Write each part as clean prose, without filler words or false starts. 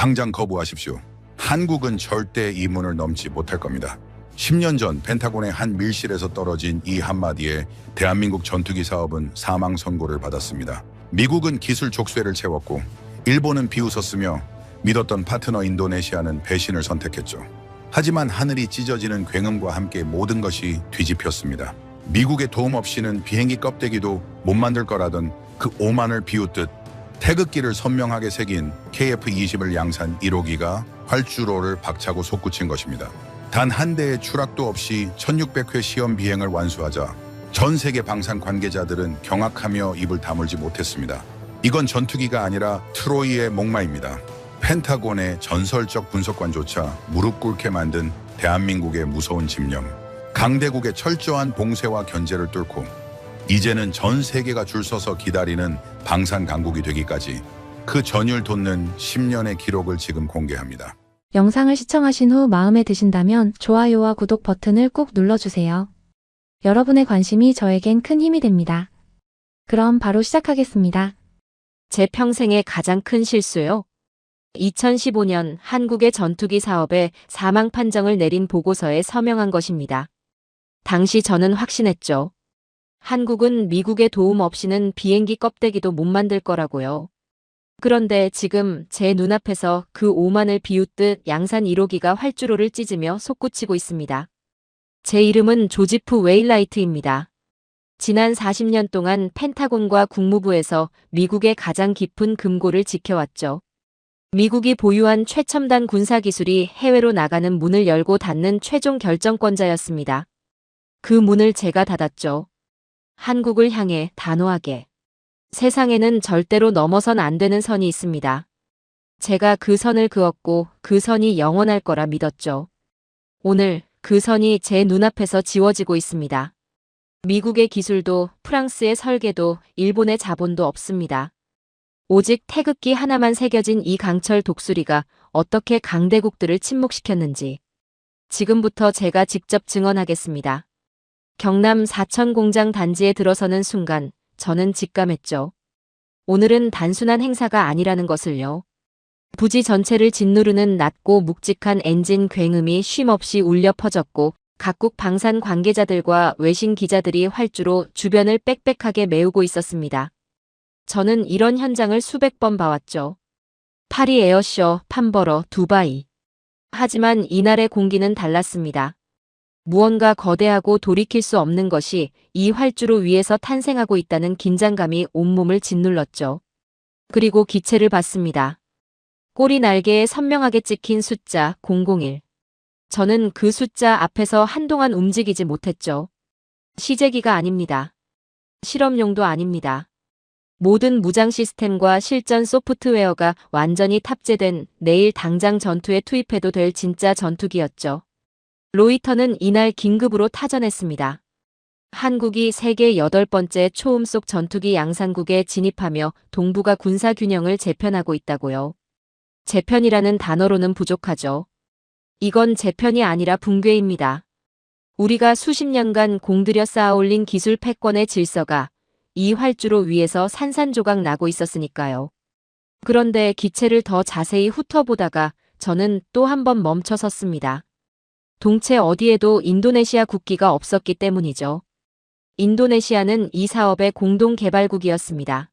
당장 거부하십시오. 한국은 절대 이 문을 넘지 못할 겁니다. 10년 전 펜타곤의 한 밀실에서 떨어진 이 한마디에 대한민국 전투기 사업은 사망 선고를 받았습니다. 미국은 기술 족쇄를 채웠고 일본은 비웃었으며 믿었던 파트너 인도네시아는 배신을 선택했죠. 하지만 하늘이 찢어지는 굉음과 함께 모든 것이 뒤집혔습니다. 미국의 도움 없이는 비행기 껍데기도 못 만들 거라던 그 오만을 비웃듯 태극기를 선명하게 새긴 KF-20을 양산 1호기가 활주로를 박차고 솟구친 것입니다. 단 한 대의 추락도 없이 1600회 시험 비행을 완수하자 전 세계 방산 관계자들은 경악하며 입을 다물지 못했습니다. 이건 전투기가 아니라 트로이의 목마입니다. 펜타곤의 전설적 분석관조차 무릎 꿇게 만든 대한민국의 무서운 집념. 강대국의 철저한 봉쇄와 견제를 뚫고 이제는 전 세계가 줄 서서 기다리는 방산 강국이 되기까지 그 전율 돋는 10년의 기록을 지금 공개합니다. 영상을 시청하신 후 마음에 드신다면 좋아요와 구독 버튼을 꼭 눌러주세요. 여러분의 관심이 저에겐 큰 힘이 됩니다. 그럼 바로 시작하겠습니다. 제 평생의 가장 큰 실수요. 2015년 한국의 전투기 사업에 사망 판정을 내린 보고서에 서명한 것입니다. 당시 저는 확신했죠. 한국은 미국의 도움 없이는 비행기 껍데기도 못 만들 거라고요. 그런데 지금 제 눈앞에서 그 오만을 비웃듯 양산 1호기가 활주로를 찢으며 솟구치고 있습니다. 제 이름은 조지프 웨일라이트입니다. 지난 40년 동안 펜타곤과 국무부에서 미국의 가장 깊은 금고를 지켜왔죠. 미국이 보유한 최첨단 군사기술이 해외로 나가는 문을 열고 닫는 최종 결정권자였습니다. 그 문을 제가 닫았죠. 한국을 향해 단호하게. 세상에는 절대로 넘어선 안 되는 선이 있습니다. 제가 그 선을 그었고 그 선이 영원할 거라 믿었죠. 오늘 그 선이 제 눈앞에서 지워지고 있습니다. 미국의 기술도 프랑스의 설계도 일본의 자본도 없습니다. 오직 태극기 하나만 새겨진 이 강철 독수리가 어떻게 강대국들을 침묵시켰는지 지금부터 제가 직접 증언하겠습니다. 경남 사천 공장 단지에 들어서는 순간 저는 직감했죠. 오늘은 단순한 행사가 아니라는 것을요. 부지 전체를 짓누르는 낮고 묵직한 엔진 굉음이 쉼없이 울려 퍼졌고 각국 방산 관계자들과 외신 기자들이 활주로 주변을 빽빽하게 메우고 있었습니다. 저는 이런 현장을 수백 번 봐왔죠. 파리 에어쇼, 판버러, 두바이. 하지만 이날의 공기는 달랐습니다. 무언가 거대하고 돌이킬 수 없는 것이 이 활주로 위에서 탄생하고 있다는 긴장감이 온몸을 짓눌렀죠. 그리고 기체를 봤습니다. 꼬리 날개에 선명하게 찍힌 숫자 001. 저는 그 숫자 앞에서 한동안 움직이지 못했죠. 시제기가 아닙니다. 실험용도 아닙니다. 모든 무장 시스템과 실전 소프트웨어가 완전히 탑재된 내일 당장 전투에 투입해도 될 진짜 전투기였죠. 로이터는 이날 긴급으로 타전했습니다. 한국이 세계 8번째 초음속 전투기 양산국에 진입하며 동북아 군사 균형을 재편하고 있다고요. 재편이라는 단어로는 부족하죠. 이건 재편이 아니라 붕괴입니다. 우리가 수십 년간 공들여 쌓아올린 기술 패권의 질서가 이 활주로 위에서 산산조각 나고 있었으니까요. 그런데 기체를 더 자세히 훑어보다가 저는 또 한 번 멈춰 섰습니다. 동체 어디에도 인도네시아 국기가 없었기 때문이죠. 인도네시아는 이 사업의 공동개발국이었습니다.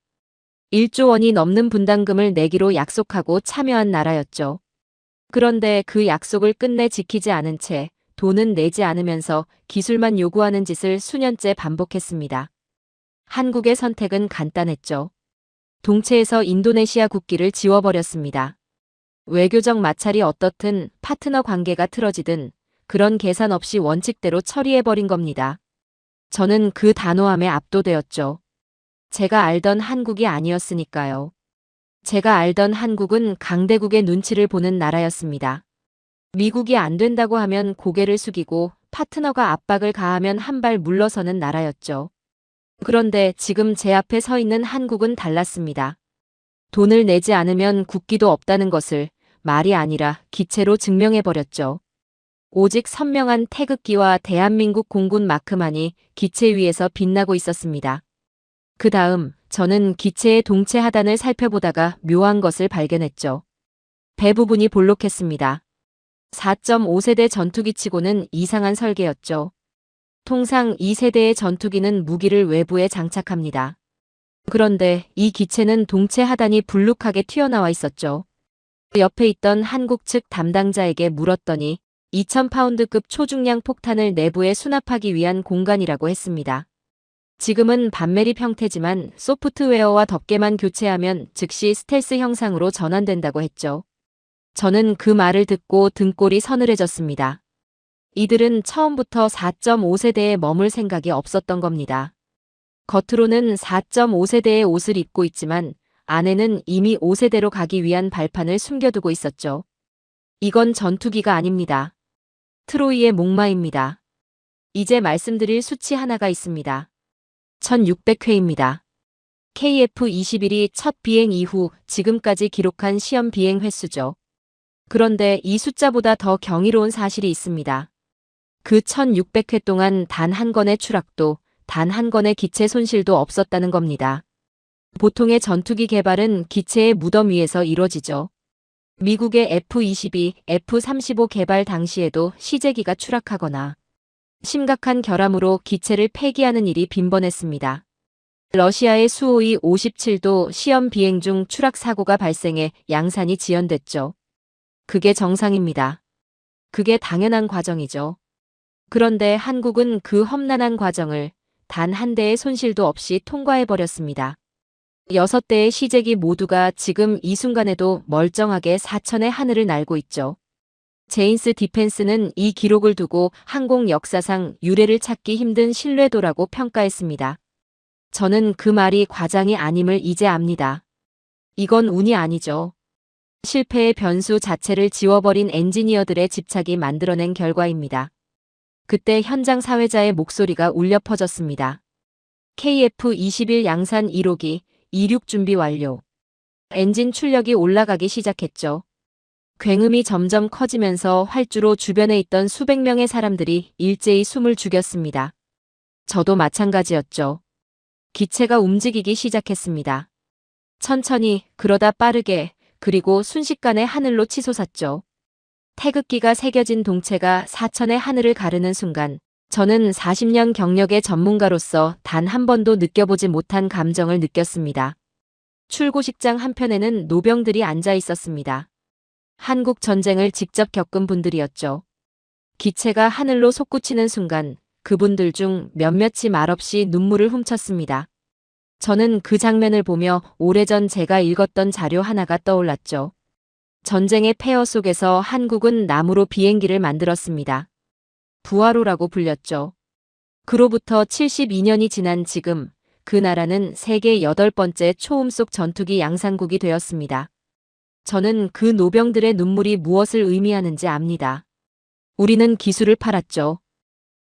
1조 원이 넘는 분담금을 내기로 약속하고 참여한 나라였죠. 그런데 그 약속을 끝내 지키지 않은 채 돈은 내지 않으면서 기술만 요구하는 짓을 수년째 반복했습니다. 한국의 선택은 간단했죠. 동체에서 인도네시아 국기를 지워버렸습니다. 외교적 마찰이 어떻든 파트너 관계가 틀어지든 그런 계산 없이 원칙대로 처리해버린 겁니다. 저는 그 단호함에 압도되었죠. 제가 알던 한국이 아니었으니까요. 제가 알던 한국은 강대국의 눈치를 보는 나라였습니다. 미국이 안 된다고 하면 고개를 숙이고 파트너가 압박을 가하면 한 발 물러서는 나라였죠. 그런데 지금 제 앞에 서 있는 한국은 달랐습니다. 돈을 내지 않으면 국기도 없다는 것을 말이 아니라 기체로 증명해버렸죠. 오직 선명한 태극기와 대한민국 공군 마크만이 기체 위에서 빛나고 있었습니다. 그 다음 저는 기체의 동체 하단을 살펴보다가 묘한 것을 발견했죠. 배 부분이 볼록했습니다. 4.5세대 전투기치고는 이상한 설계였죠. 통상 2세대의 전투기는 무기를 외부에 장착합니다. 그런데 이 기체는 동체 하단이 불룩하게 튀어나와 있었죠. 옆에 있던 한국 측 담당자에게 물었더니 2000파운드급 초중량 폭탄을 내부에 수납하기 위한 공간이라고 했습니다. 지금은 반매립 형태지만 소프트웨어와 덮개만 교체하면 즉시 스텔스 형상으로 전환된다고 했죠. 저는 그 말을 듣고 등골이 서늘해졌습니다. 이들은 처음부터 4.5세대에 머물 생각이 없었던 겁니다. 겉으로는 4.5세대의 옷을 입고 있지만 안에는 이미 5세대로 가기 위한 발판을 숨겨두고 있었죠. 이건 전투기가 아닙니다. 트로이의 목마입니다. 이제 말씀드릴 수치 하나가 있습니다. 1600회입니다. KF-21이 첫 비행 이후 지금까지 기록한 시험 비행 횟수죠. 그런데 이 숫자보다 더 경이로운 사실이 있습니다. 그 1600회 동안 단 한 건의 추락도, 단 한 건의 기체 손실도 없었다는 겁니다. 보통의 전투기 개발은 기체의 무덤 위에서 이루어지죠. 미국의 F-22, F-35 개발 당시에도 시제기가 추락하거나 심각한 결함으로 기체를 폐기하는 일이 빈번했습니다. 러시아의 수호이 57도 시험 비행 중 추락 사고가 발생해 양산이 지연됐죠. 그게 정상입니다. 그게 당연한 과정이죠. 그런데 한국은 그 험난한 과정을 단 한 대의 손실도 없이 통과해버렸습니다. 6대의 시제기 모두가 지금 이 순간에도 멀쩡하게 사천의 하늘을 날고 있죠. 제인스 디펜스는 이 기록을 두고 항공 역사상 유례를 찾기 힘든 신뢰도라고 평가했습니다. 저는 그 말이 과장이 아님을 이제 압니다. 이건 운이 아니죠. 실패의 변수 자체를 지워버린 엔지니어들의 집착이 만들어낸 결과입니다. 그때 현장 사회자의 목소리가 울려 퍼졌습니다. KF-21 양산 1호기, 이륙 준비 완료. 엔진 출력이 올라가기 시작했죠. 굉음이 점점 커지면서 활주로 주변에 있던 수백 명의 사람들이 일제히 숨을 죽였습니다. 저도 마찬가지였죠. 기체가 움직이기 시작했습니다. 천천히, 그러다 빠르게, 그리고 순식간에 하늘로 치솟았죠. 태극기가 새겨진 동체가 사천의 하늘을 가르는 순간 저는 40년 경력의 전문가로서 단 한 번도 느껴보지 못한 감정을 느꼈습니다. 출고식장 한편에는 노병들이 앉아 있었습니다. 한국 전쟁을 직접 겪은 분들이었죠. 기체가 하늘로 솟구치는 순간 그분들 중 몇몇이 말없이 눈물을 훔쳤습니다. 저는 그 장면을 보며 오래전 제가 읽었던 자료 하나가 떠올랐죠. 전쟁의 폐허 속에서 한국은 나무로 비행기를 만들었습니다. 부하로라고 불렸죠. 그로부터 72년이 지난 지금 그 나라는 세계 8번째 초음속 전투기 양산국이 되었습니다. 저는 그 노병들의 눈물이 무엇을 의미하는지 압니다. 우리는 기술을 팔았죠.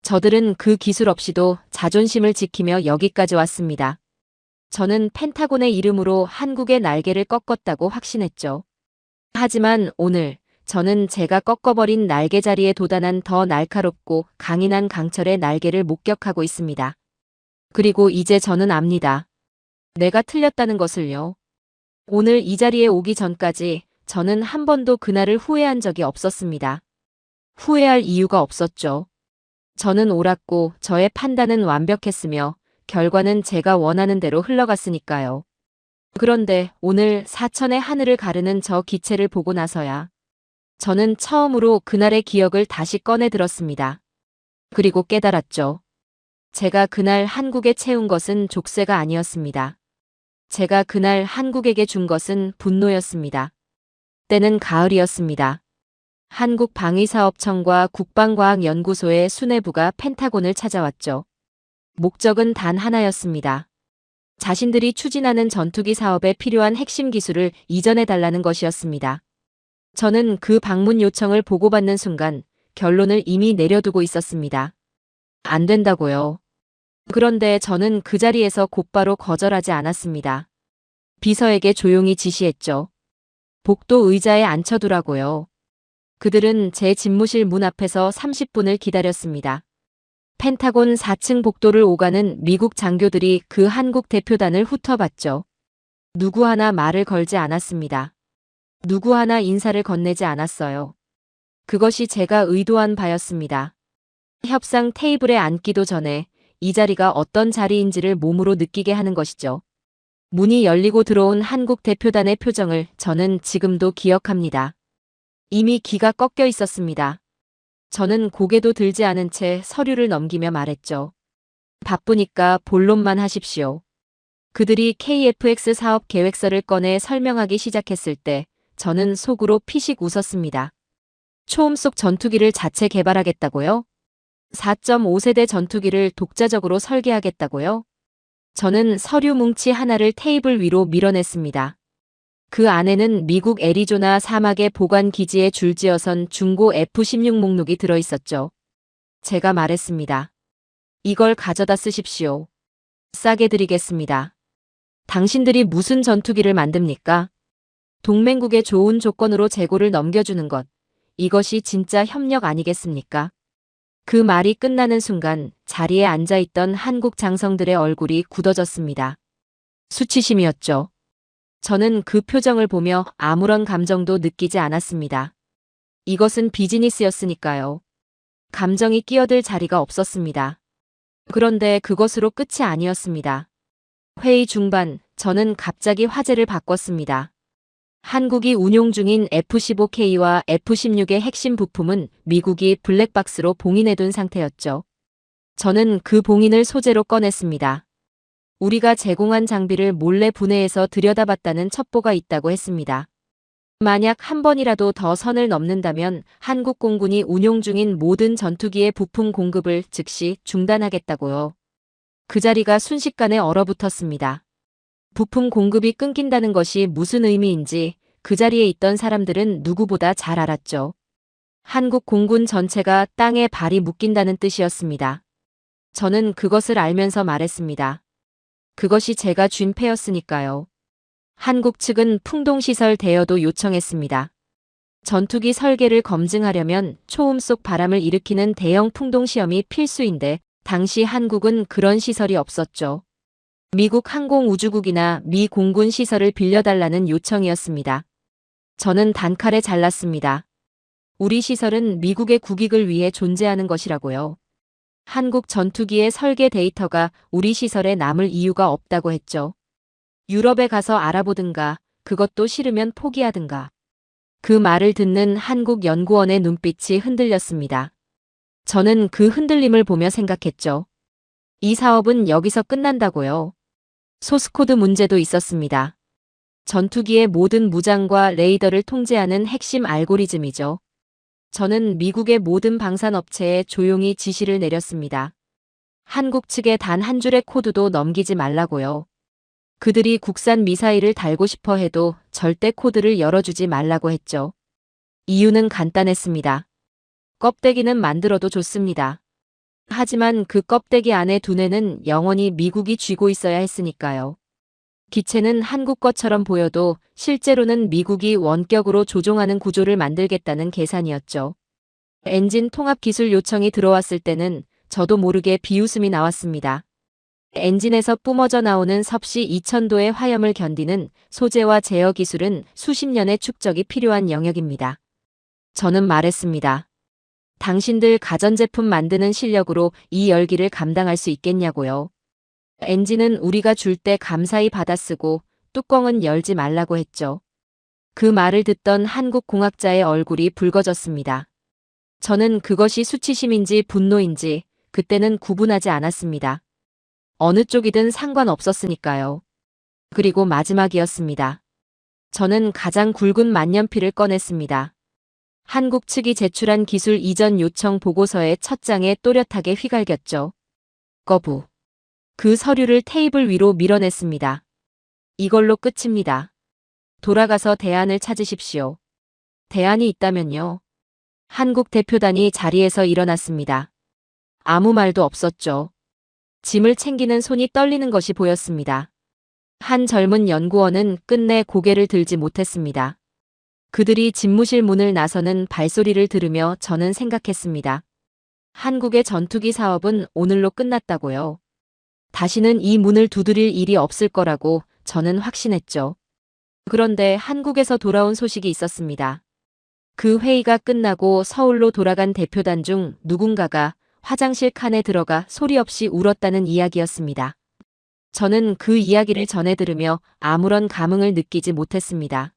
저들은 그 기술 없이도 자존심을 지키며 여기까지 왔습니다. 저는 펜타곤의 이름으로 한국의 날개를 꺾었다고 확신했죠. 하지만 오늘 저는 제가 꺾어버린 날개 자리에 도단한 더 날카롭고 강인한 강철의 날개를 목격하고 있습니다. 그리고 이제 저는 압니다. 내가 틀렸다는 것을요. 오늘 이 자리에 오기 전까지 저는 한 번도 그날을 후회한 적이 없었습니다. 후회할 이유가 없었죠. 저는 옳았고 저의 판단은 완벽했으며 결과는 제가 원하는 대로 흘러갔으니까요. 그런데 오늘 사천의 하늘을 가르는 저 기체를 보고 나서야 저는 처음으로 그날의 기억을 다시 꺼내 들었습니다. 그리고 깨달았죠. 제가 그날 한국에 채운 것은 족쇄가 아니었습니다. 제가 그날 한국에게 준 것은 분노였습니다. 때는 가을이었습니다. 한국방위사업청과 국방과학연구소의 수뇌부가 펜타곤을 찾아왔죠. 목적은 단 하나였습니다. 자신들이 추진하는 전투기 사업에 필요한 핵심 기술을 이전해달라는 것이었습니다. 저는 그 방문 요청을 보고받는 순간 결론을 이미 내려두고 있었습니다. 안 된다고요. 그런데 저는 그 자리에서 곧바로 거절하지 않았습니다. 비서에게 조용히 지시했죠. 복도 의자에 앉혀두라고요. 그들은 제 집무실 문 앞에서 30분을 기다렸습니다. 펜타곤 4층 복도를 오가는 미국 장교들이 그 한국 대표단을 훑어봤죠. 누구 하나 말을 걸지 않았습니다. 누구 하나 인사를 건네지 않았어요. 그것이 제가 의도한 바였습니다. 협상 테이블에 앉기도 전에 이 자리가 어떤 자리인지를 몸으로 느끼게 하는 것이죠. 문이 열리고 들어온 한국 대표단의 표정을 저는 지금도 기억합니다. 이미 기가 꺾여 있었습니다. 저는 고개도 들지 않은 채 서류를 넘기며 말했죠. 바쁘니까 본론만 하십시오. 그들이 KFX 사업 계획서를 꺼내 설명하기 시작했을 때 저는 속으로 피식 웃었습니다. 초음 속 전투기를 자체 개발하겠다고요? 4.5세대 전투기를 독자적으로 설계하겠다고요? 저는 서류 뭉치 하나를 테이블 위로 밀어냈습니다. 그 안에는 미국 애리조나 사막의 보관 기지에 줄지어선 중고 F-16 목록이 들어있었죠. 제가 말했습니다. 이걸 가져다 쓰십시오. 싸게 드리겠습니다. 당신들이 무슨 전투기를 만듭니까? 동맹국의 좋은 조건으로 재고를 넘겨주는 것. 이것이 진짜 협력 아니겠습니까? 그 말이 끝나는 순간 자리에 앉아있던 한국 장성들의 얼굴이 굳어졌습니다. 수치심이었죠. 저는 그 표정을 보며 아무런 감정도 느끼지 않았습니다. 이것은 비즈니스였으니까요. 감정이 끼어들 자리가 없었습니다. 그런데 그것으로 끝이 아니었습니다. 회의 중반, 저는 갑자기 화제를 바꿨습니다. 한국이 운용 중인 F-15K와 F-16의 핵심 부품은 미국이 블랙박스로 봉인해둔 상태였죠. 저는 그 봉인을 소재로 꺼냈습니다. 우리가 제공한 장비를 몰래 분해해서 들여다봤다는 첩보가 있다고 했습니다. 만약 한 번이라도 더 선을 넘는다면 한국 공군이 운용 중인 모든 전투기의 부품 공급을 즉시 중단하겠다고요. 그 자리가 순식간에 얼어붙었습니다. 부품 공급이 끊긴다는 것이 무슨 의미인지 그 자리에 있던 사람들은 누구보다 잘 알았죠. 한국 공군 전체가 땅에 발이 묶인다는 뜻이었습니다. 저는 그것을 알면서 말했습니다. 그것이 제가 쥔 패였으니까요. 한국 측은 풍동시설 대여도 요청했습니다. 전투기 설계를 검증하려면 초음 속 바람을 일으키는 대형 풍동시험이 필수인데 당시 한국은 그런 시설이 없었죠. 미국 항공우주국이나 미 공군 시설을 빌려달라는 요청이었습니다. 저는 단칼에 잘랐습니다. 우리 시설은 미국의 국익을 위해 존재하는 것이라고요. 한국 전투기의 설계 데이터가 우리 시설에 남을 이유가 없다고 했죠. 유럽에 가서 알아보든가, 그것도 싫으면 포기하든가. 그 말을 듣는 한국 연구원의 눈빛이 흔들렸습니다. 저는 그 흔들림을 보며 생각했죠. 이 사업은 여기서 끝난다고요. 소스코드 문제도 있었습니다. 전투기의 모든 무장과 레이더를 통제하는 핵심 알고리즘이죠. 저는 미국의 모든 방산업체에 조용히 지시를 내렸습니다. 한국 측에 단 한 줄의 코드도 넘기지 말라고요. 그들이 국산 미사일을 달고 싶어 해도 절대 코드를 열어주지 말라고 했죠. 이유는 간단했습니다. 껍데기는 만들어도 좋습니다. 하지만 그 껍데기 안에 두뇌는 영원히 미국이 쥐고 있어야 했으니까요. 기체는 한국 것처럼 보여도 실제로는 미국이 원격으로 조종하는 구조를 만들겠다는 계산이었죠. 엔진 통합 기술 요청이 들어왔을 때는 저도 모르게 비웃음이 나왔습니다. 엔진에서 뿜어져 나오는 섭씨 2000도의 화염을 견디는 소재와 제어 기술은 수십 년의 축적이 필요한 영역입니다. 저는 말했습니다. 당신들 가전제품 만드는 실력으로 이 열기를 감당할 수 있겠냐고요. 엔진은 우리가 줄 때 감사히 받아쓰고 뚜껑은 열지 말라고 했죠. 그 말을 듣던 한국 공학자의 얼굴이 붉어졌습니다. 저는 그것이 수치심인지 분노인지 그때는 구분하지 않았습니다. 어느 쪽이든 상관없었으니까요. 그리고 마지막이었습니다. 저는 가장 굵은 만년필을 꺼냈습니다. 한국 측이 제출한 기술 이전 요청 보고서의 첫 장에 또렷하게 휘갈겼죠. 거부. 그 서류를 테이블 위로 밀어냈습니다. 이걸로 끝입니다. 돌아가서 대안을 찾으십시오. 대안이 있다면요. 한국 대표단이 자리에서 일어났습니다. 아무 말도 없었죠. 짐을 챙기는 손이 떨리는 것이 보였습니다. 한 젊은 연구원은 끝내 고개를 들지 못했습니다. 그들이 집무실 문을 나서는 발소리를 들으며 저는 생각했습니다. 한국의 전투기 사업은 오늘로 끝났다고요. 다시는 이 문을 두드릴 일이 없을 거라고 저는 확신했죠. 그런데 한국에서 돌아온 소식이 있었습니다. 그 회의가 끝나고 서울로 돌아간 대표단 중 누군가가 화장실 칸에 들어가 소리 없이 울었다는 이야기였습니다. 저는 그 이야기를 전해 들으며 아무런 감흥을 느끼지 못했습니다.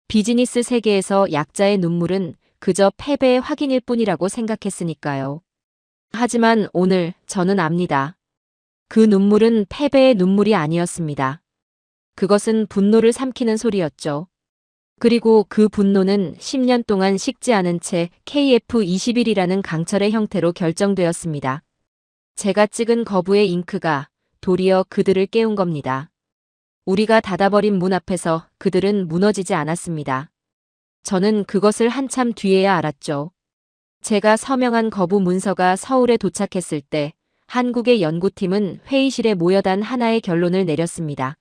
비즈니스 세계에서 약자의 눈물은 그저 패배의 확인일 뿐이라고 생각했으니까요. 하지만 오늘 저는 압니다. 그 눈물은 패배의 눈물이 아니었습니다. 그것은 분노를 삼키는 소리였죠. 그리고 그 분노는 10년 동안 식지 않은 채 KF21이라는 강철의 형태로 결정되었습니다. 제가 찍은 거부의 잉크가 도리어 그들을 깨운 겁니다. 우리가 닫아버린 문 앞에서 그들은 무너지지 않았습니다. 저는 그것을 한참 뒤에야 알았죠. 제가 서명한 거부 문서가 서울에 도착했을 때 한국의 연구팀은 회의실에 모여단 하나의 결론을 내렸습니다.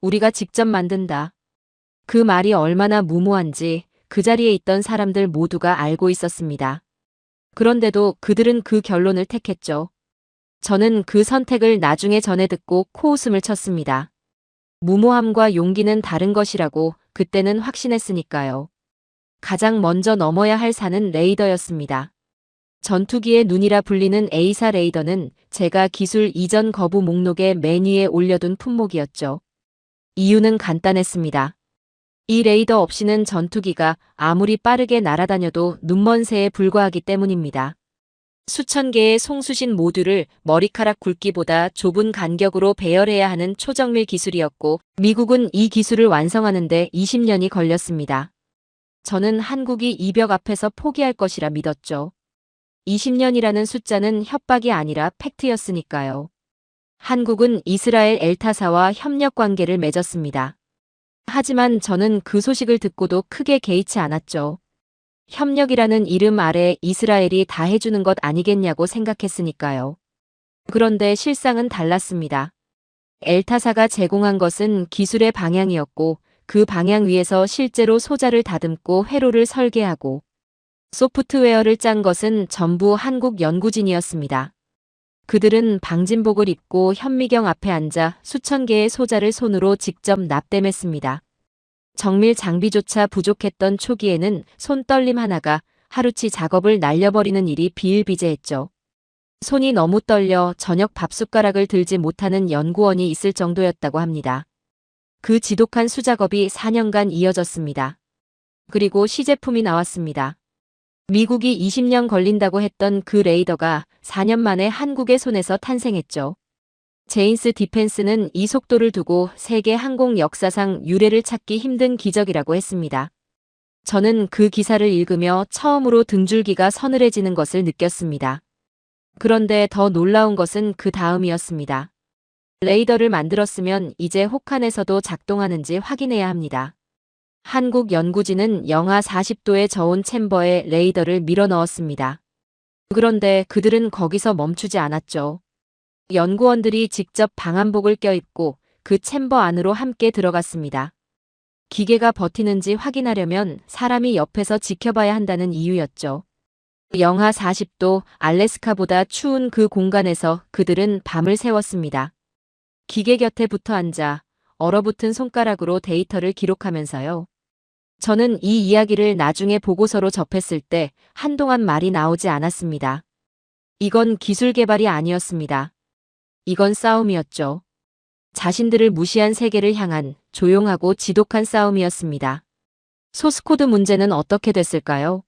우리가 직접 만든다. 그 말이 얼마나 무모한지 그 자리에 있던 사람들 모두가 알고 있었습니다. 그런데도 그들은 그 결론을 택했죠. 저는 그 선택을 나중에 전해 듣고 코웃음을 쳤습니다. 무모함과 용기는 다른 것이라고 그때는 확신했으니까요. 가장 먼저 넘어야 할 산은 레이더였습니다. 전투기의 눈이라 불리는 A사 레이더는 제가 기술 이전 거부 목록의 맨 위에 올려둔 품목이었죠. 이유는 간단했습니다. 이 레이더 없이는 전투기가 아무리 빠르게 날아다녀도 눈먼 새에 불과하기 때문입니다. 수천 개의 송수신 모듈을 머리카락 굵기보다 좁은 간격으로 배열해야 하는 초정밀 기술이었고 미국은 이 기술을 완성하는 데 20년이 걸렸습니다. 저는 한국이 이 벽 앞에서 포기할 것이라 믿었죠. 20년이라는 숫자는 협박이 아니라 팩트였으니까요. 한국은 이스라엘 엘타사와 협력 관계를 맺었습니다. 하지만 저는 그 소식을 듣고도 크게 개의치 않았죠. 협력이라는 이름 아래 이스라엘이 다 해주는 것 아니겠냐고 생각했으니까요. 그런데 실상은 달랐습니다. 엘타사가 제공한 것은 기술의 방향이었고 그 방향 위에서 실제로 소자를 다듬고 회로를 설계하고 소프트웨어를 짠 것은 전부 한국 연구진이었습니다. 그들은 방진복을 입고 현미경 앞에 앉아 수천 개의 소자를 손으로 직접 납땜했습니다. 정밀 장비조차 부족했던 초기에는 손떨림 하나가 하루치 작업을 날려버리는 일이 비일비재했죠. 손이 너무 떨려 저녁 밥숟가락을 들지 못하는 연구원이 있을 정도였다고 합니다. 그 지독한 수작업이 4년간 이어졌습니다. 그리고 시제품이 나왔습니다. 미국이 20년 걸린다고 했던 그 레이더가 4년 만에 한국의 손에서 탄생했죠. 제인스 디펜스는 이 속도를 두고 세계 항공 역사상 유례를 찾기 힘든 기적이라고 했습니다. 저는 그 기사를 읽으며 처음으로 등줄기가 서늘해지는 것을 느꼈습니다. 그런데 더 놀라운 것은 그 다음이었습니다. 레이더를 만들었으면 이제 혹한에서도 작동하는지 확인해야 합니다. 한국 연구진은 영하 40도의 저온 챔버에 레이더를 밀어 넣었습니다. 그런데 그들은 거기서 멈추지 않았죠. 연구원들이 직접 방한복을 껴입고 그 챔버 안으로 함께 들어갔습니다. 기계가 버티는지 확인하려면 사람이 옆에서 지켜봐야 한다는 이유였죠. 영하 40도 알래스카보다 추운 그 공간에서 그들은 밤을 새웠습니다. 기계 곁에 붙어 앉아 얼어붙은 손가락으로 데이터를 기록하면서요. 저는 이 이야기를 나중에 보고서로 접했을 때 한동안 말이 나오지 않았습니다. 이건 기술 개발이 아니었습니다. 이건 싸움이었죠. 자신들을 무시한 세계를 향한 조용하고 지독한 싸움이었습니다. 소스코드 문제는 어떻게 됐을까요?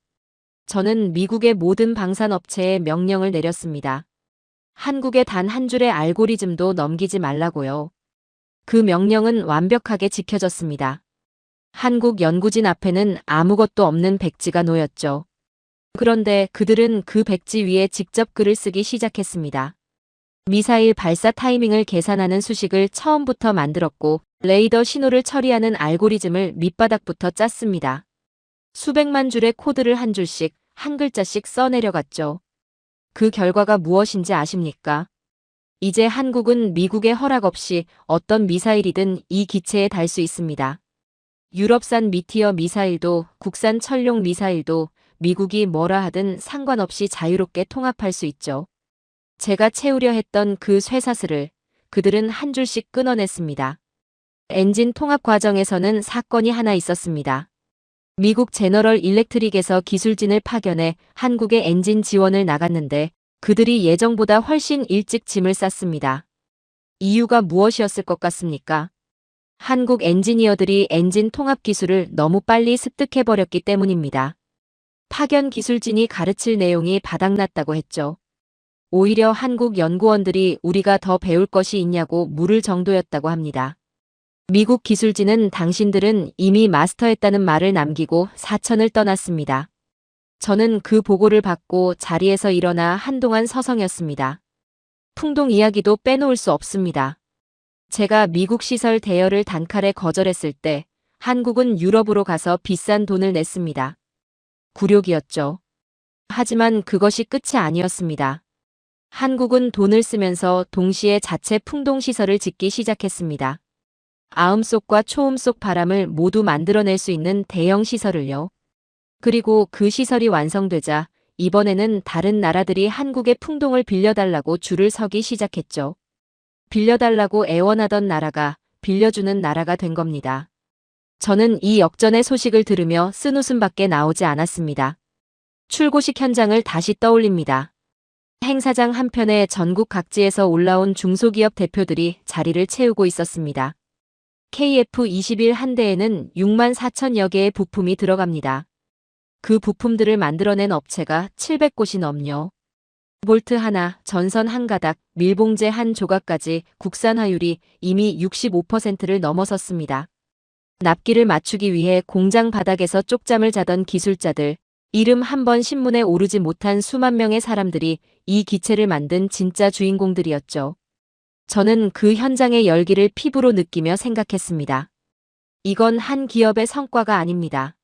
저는 미국의 모든 방산업체에 명령을 내렸습니다. 한국의 단 한 줄의 알고리즘도 넘기지 말라고요. 그 명령은 완벽하게 지켜졌습니다. 한국 연구진 앞에는 아무것도 없는 백지가 놓였죠. 그런데 그들은 그 백지 위에 직접 글을 쓰기 시작했습니다. 미사일 발사 타이밍을 계산하는 수식을 처음부터 만들었고 레이더 신호를 처리하는 알고리즘을 밑바닥부터 짰습니다. 수백만 줄의 코드를 한 줄씩 한 글자씩 써내려갔죠. 그 결과가 무엇인지 아십니까? 이제 한국은 미국의 허락 없이 어떤 미사일이든 이 기체에 달 수 있습니다. 유럽산 미티어 미사일도 국산 천룡 미사일도 미국이 뭐라 하든 상관없이 자유롭게 통합할 수 있죠. 제가 채우려 했던 그 쇠사슬을 그들은 한 줄씩 끊어냈습니다. 엔진 통합 과정에서는 사건이 하나 있었습니다. 미국 제너럴 일렉트릭에서 기술진을 파견해 한국에 엔진 지원을 나갔는데 그들이 예정보다 훨씬 일찍 짐을 쌌습니다. 이유가 무엇이었을 것 같습니까? 한국 엔지니어들이 엔진 통합 기술을 너무 빨리 습득해버렸기 때문입니다. 파견 기술진이 가르칠 내용이 바닥났다고 했죠. 오히려 한국 연구원들이 우리가 더 배울 것이 있냐고 물을 정도였다고 합니다. 미국 기술진은 당신들은 이미 마스터했다는 말을 남기고 사천을 떠났습니다. 저는 그 보고를 받고 자리에서 일어나 한동안 서성였습니다. 풍동 이야기도 빼놓을 수 없습니다. 제가 미국 시설 대여를 단칼에 거절했을 때 한국은 유럽으로 가서 비싼 돈을 냈습니다. 굴욕이었죠. 하지만 그것이 끝이 아니었습니다. 한국은 돈을 쓰면서 동시에 자체 풍동시설을 짓기 시작했습니다. 아음속과 초음속 바람을 모두 만들어낼 수 있는 대형 시설을요. 그리고 그 시설이 완성되자 이번에는 다른 나라들이 한국의 풍동을 빌려달라고 줄을 서기 시작했죠. 빌려달라고 애원하던 나라가 빌려주는 나라가 된 겁니다. 저는 이 역전의 소식을 들으며 쓴웃음밖에 나오지 않았습니다. 출고식 현장을 다시 떠올립니다. 행사장 한편에 전국 각지에서 올라온 중소기업 대표들이 자리를 채우고 있었습니다. KF-21 한 대에는 6만 4천여 개의 부품이 들어갑니다. 그 부품들을 만들어낸 업체가 700곳이 넘요. 볼트 하나, 전선 한 가닥, 밀봉재 한 조각까지 국산화율이 이미 65%를 넘어섰습니다. 납기를 맞추기 위해 공장 바닥에서 쪽잠을 자던 기술자들, 이름 한 번 신문에 오르지 못한 수만 명의 사람들이 이 기체를 만든 진짜 주인공들이었죠. 저는 그 현장의 열기를 피부로 느끼며 생각했습니다. 이건 한 기업의 성과가 아닙니다.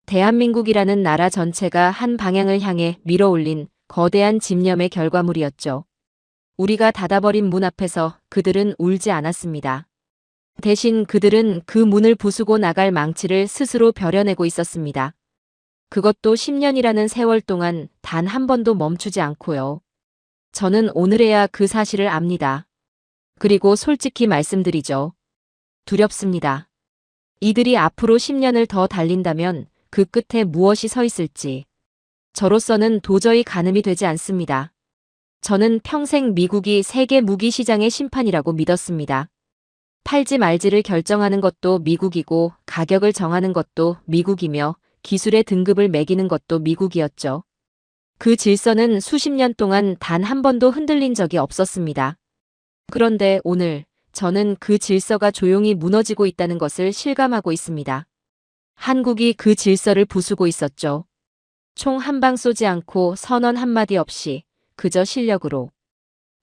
대한민국이라는 나라 전체가 한 방향을 향해 밀어올린 거대한 집념의 결과물이었죠. 우리가 닫아버린 문 앞에서 그들은 울지 않았습니다. 대신 그들은 그 문을 부수고 나갈 망치를 스스로 벼려내고 있었습니다. 그것도 10년이라는 세월 동안 단 한 번도 멈추지 않고요. 저는 오늘에야 그 사실을 압니다. 그리고 솔직히 말씀드리죠. 두렵습니다. 이들이 앞으로 10년을 더 달린다면 그 끝에 무엇이 서 있을지. 저로서는 도저히 가늠이 되지 않습니다. 저는 평생 미국이 세계 무기 시장의 심판이라고 믿었습니다. 팔지 말지를 결정하는 것도 미국이고 가격을 정하는 것도 미국이며 기술의 등급을 매기는 것도 미국이었죠. 그 질서는 수십 년 동안 단 한 번도 흔들린 적이 없었습니다. 그런데 오늘 저는 그 질서가 조용히 무너지고 있다는 것을 실감하고 있습니다. 한국이 그 질서를 부수고 있었죠. 총 한 방 쏘지 않고 선언 한마디 없이 그저 실력으로.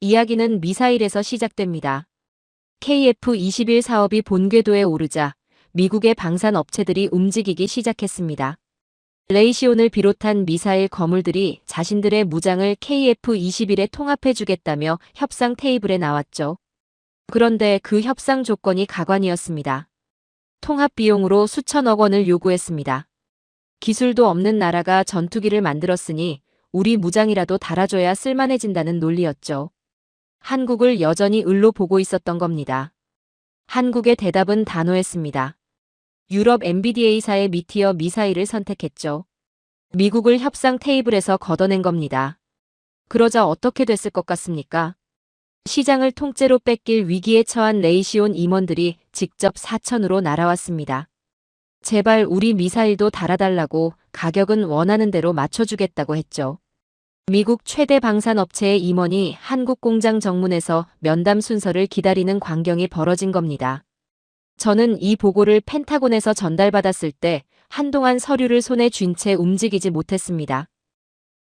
이야기는 미사일에서 시작됩니다. KF-21 사업이 본궤도에 오르자 미국의 방산 업체들이 움직이기 시작했습니다. 레이시온을 비롯한 미사일 거물들이 자신들의 무장을 KF-21에 통합해주겠다며 협상 테이블에 나왔죠. 그런데 그 협상 조건이 가관이었습니다. 통합 비용으로 수천억 원을 요구했습니다. 기술도 없는 나라가 전투기를 만들었으니 우리 무장이라도 달아줘야 쓸만해진다는 논리였죠. 한국을 여전히 을로 보고 있었던 겁니다. 한국의 대답은 단호했습니다. 유럽 NBDA사의 미티어 미사일을 선택했죠. 미국을 협상 테이블에서 걷어낸 겁니다. 그러자 어떻게 됐을 것 같습니까? 시장을 통째로 뺏길 위기에 처한 레이시온 임원들이 직접 사천으로 날아왔습니다. 제발 우리 미사일도 달아달라고, 가격은 원하는 대로 맞춰주겠다고 했죠. 미국 최대 방산업체의 임원이 한국 공장 정문에서 면담 순서를 기다리는 광경이 벌어진 겁니다. 저는 이 보고를 펜타곤에서 전달받았을 때 한동안 서류를 손에 쥔 채 움직이지 못했습니다.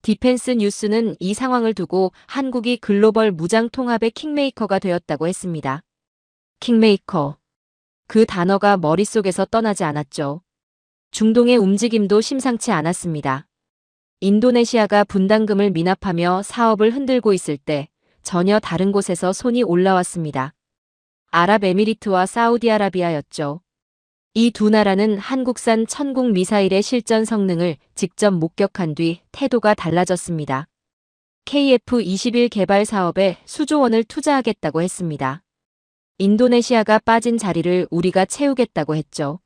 디펜스 뉴스는 이 상황을 두고 한국이 글로벌 무장 통합의 킹메이커가 되었다고 했습니다. 킹메이커. 그 단어가 머릿속에서 떠나지 않았죠. 중동의 움직임도 심상치 않았습니다. 인도네시아가 분담금을 미납하며 사업을 흔들고 있을 때 전혀 다른 곳에서 손이 올라왔습니다. 아랍에미리트와 사우디아라비아였죠. 이 두 나라는 한국산 천국 미사일의 실전 성능을 직접 목격한 뒤 태도가 달라졌습니다. KF-21 개발 사업에 수조 원을 투자하겠다고 했습니다. 인도네시아가 빠진 자리를 우리가 채우겠다고 했죠.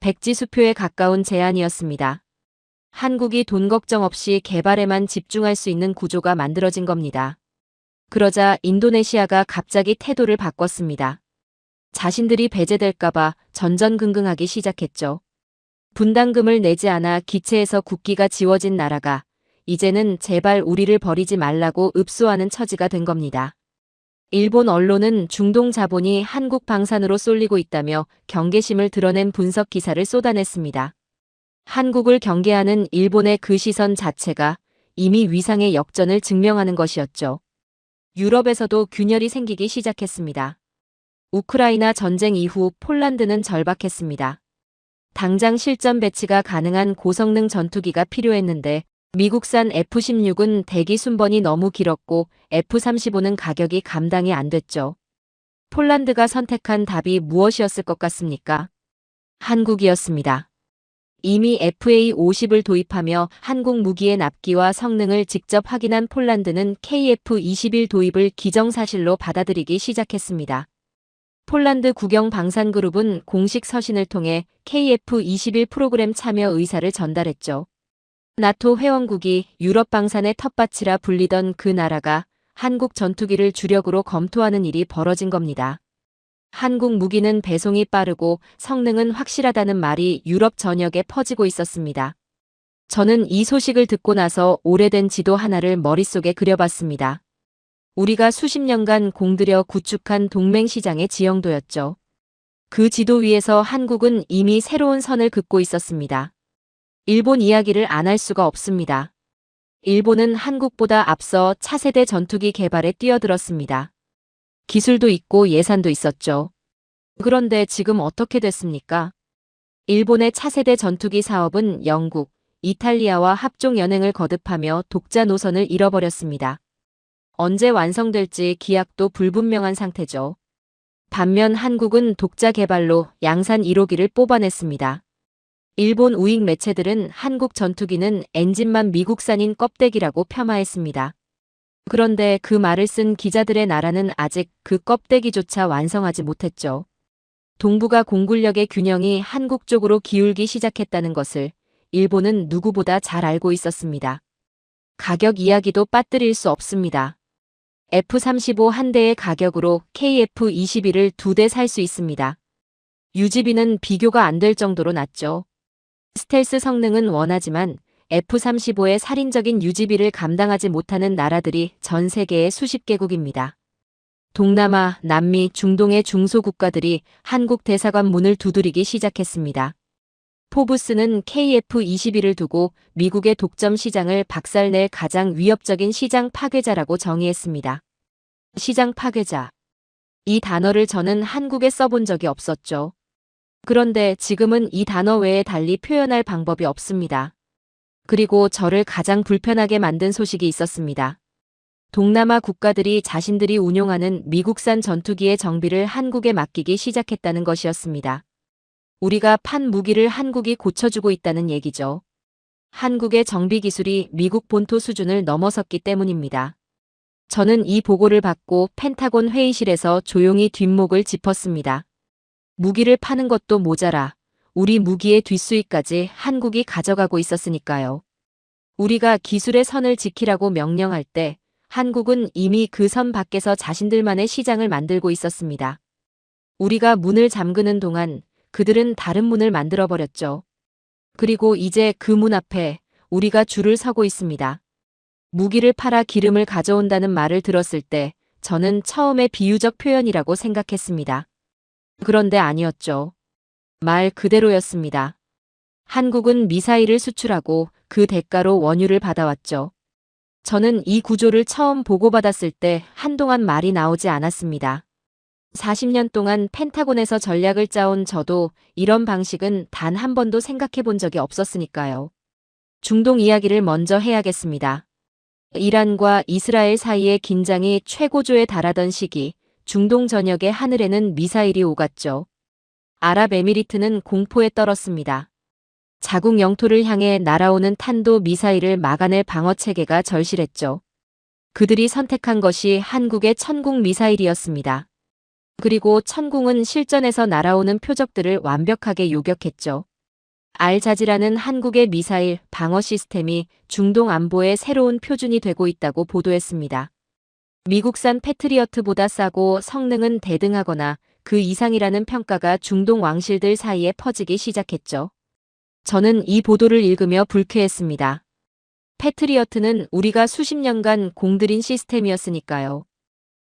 백지 수표에 가까운 제안이었습니다. 한국이 돈 걱정 없이 개발에만 집중할 수 있는 구조가 만들어진 겁니다. 그러자 인도네시아가 갑자기 태도를 바꿨습니다. 자신들이 배제될까봐 전전긍긍하기 시작했죠. 분담금을 내지 않아 기체에서 국기가 지워진 나라가 이제는 제발 우리를 버리지 말라고 읍소하는 처지가 된 겁니다. 일본 언론은 중동 자본이 한국 방산으로 쏠리고 있다며 경계심을 드러낸 분석 기사를 쏟아냈습니다. 한국을 경계하는 일본의 그 시선 자체가 이미 위상의 역전을 증명하는 것이었죠. 유럽에서도 균열이 생기기 시작했습니다. 우크라이나 전쟁 이후 폴란드는 절박했습니다. 당장 실전 배치가 가능한 고성능 전투기가 필요했는데 미국산 F-16은 대기 순번이 너무 길었고 F-35는 가격이 감당이 안 됐죠. 폴란드가 선택한 답이 무엇이었을 것 같습니까? 한국이었습니다. 이미 FA-50을 도입하며 한국 무기의 납기와 성능을 직접 확인한 폴란드는 KF-21 도입을 기정사실로 받아들이기 시작했습니다. 폴란드 국영방산그룹은 공식 서신을 통해 KF-21 프로그램 참여 의사를 전달했죠. 나토 회원국이 유럽 방산의 텃밭이라 불리던 그 나라가 한국 전투기를 주력으로 검토하는 일이 벌어진 겁니다. 한국 무기는 배송이 빠르고 성능은 확실하다는 말이 유럽 전역에 퍼지고 있었습니다. 저는 이 소식을 듣고 나서 오래된 지도 하나를 머릿속에 그려봤습니다. 우리가 수십 년간 공들여 구축한 동맹시장의 지형도였죠. 그 지도 위에서 한국은 이미 새로운 선을 긋고 있었습니다. 일본 이야기를 안 할 수가 없습니다. 일본은 한국보다 앞서 차세대 전투기 개발에 뛰어들었습니다. 기술도 있고 예산도 있었죠. 그런데 지금 어떻게 됐습니까? 일본의 차세대 전투기 사업은 영국, 이탈리아와 합종 연행을 거듭하며 독자 노선을 잃어버렸습니다. 언제 완성될지 기약도 불분명한 상태죠. 반면 한국은 독자 개발로 양산 1호기를 뽑아냈습니다. 일본 우익 매체들은 한국 전투기는 엔진만 미국산인 껍데기라고 폄하했습니다. 그런데 그 말을 쓴 기자들의 나라는 아직 그 껍데기조차 완성하지 못했죠. 동북아 공군력의 균형이 한국 쪽으로 기울기 시작했다는 것을 일본은 누구보다 잘 알고 있었습니다. 가격 이야기도 빠뜨릴 수 없습니다. F-35 한 대의 가격으로 KF-21을 2대 살 수 있습니다. 유지비는 비교가 안 될 정도로 낮죠. 스텔스 성능은 원하지만 F-35의 살인적인 유지비를 감당하지 못하는 나라들이 전 세계의 수십 개국입니다. 동남아, 남미, 중동의 중소국가들이 한국 대사관 문을 두드리기 시작했습니다. 포브스는 KF-21을 두고 미국의 독점 시장을 박살낼 가장 위협적인 시장 파괴자라고 정의했습니다. 시장 파괴자. 이 단어를 저는 한국에 써본 적이 없었죠. 그런데 지금은 이 단어 외에 달리 표현할 방법이 없습니다. 그리고 저를 가장 불편하게 만든 소식이 있었습니다. 동남아 국가들이 자신들이 운용하는 미국산 전투기의 정비를 한국에 맡기기 시작했다는 것이었습니다. 우리가 판 무기를 한국이 고쳐주고 있다는 얘기죠. 한국의 정비 기술이 미국 본토 수준을 넘어섰기 때문입니다. 저는 이 보고를 받고 펜타곤 회의실에서 조용히 뒷목을 짚었습니다. 무기를 파는 것도 모자라 우리 무기의 뒷수익까지 한국이 가져가고 있었으니까요. 우리가 기술의 선을 지키라고 명령할 때 한국은 이미 그 선 밖에서 자신들만의 시장을 만들고 있었습니다. 우리가 문을 잠그는 동안 그들은 다른 문을 만들어버렸죠. 그리고 이제 그 문 앞에 우리가 줄을 서고 있습니다. 무기를 팔아 기름을 가져온다는 말을 들었을 때 저는 처음에 비유적 표현이라고 생각했습니다. 그런데 아니었죠. 말 그대로였습니다. 한국은 미사일을 수출하고 그 대가로 원유를 받아왔죠. 저는 이 구조를 처음 보고받았을 때 한동안 말이 나오지 않았습니다. 40년 동안 펜타곤에서 전략을 짜온 저도 이런 방식은 단 한 번도 생각해 본 적이 없었으니까요. 중동 이야기를 먼저 해야겠습니다. 이란과 이스라엘 사이의 긴장이 최고조에 달하던 시기, 중동 전역의 하늘에는 미사일이 오갔죠. 아랍에미리트는 공포에 떨었습니다. 자국 영토를 향해 날아오는 탄도 미사일을 막아낼 방어체계가 절실했죠. 그들이 선택한 것이 한국의 천국 미사일이었습니다. 그리고 천궁은 실전에서 날아오는 표적들을 완벽하게 요격했죠. 알자지라는 한국의 미사일 방어 시스템이 중동 안보의 새로운 표준이 되고 있다고 보도했습니다. 미국산 패트리어트보다 싸고 성능은 대등하거나 그 이상이라는 평가가 중동 왕실들 사이에 퍼지기 시작했죠. 저는 이 보도를 읽으며 불쾌했습니다. 패트리어트는 우리가 수십 년간 공들인 시스템이었으니까요.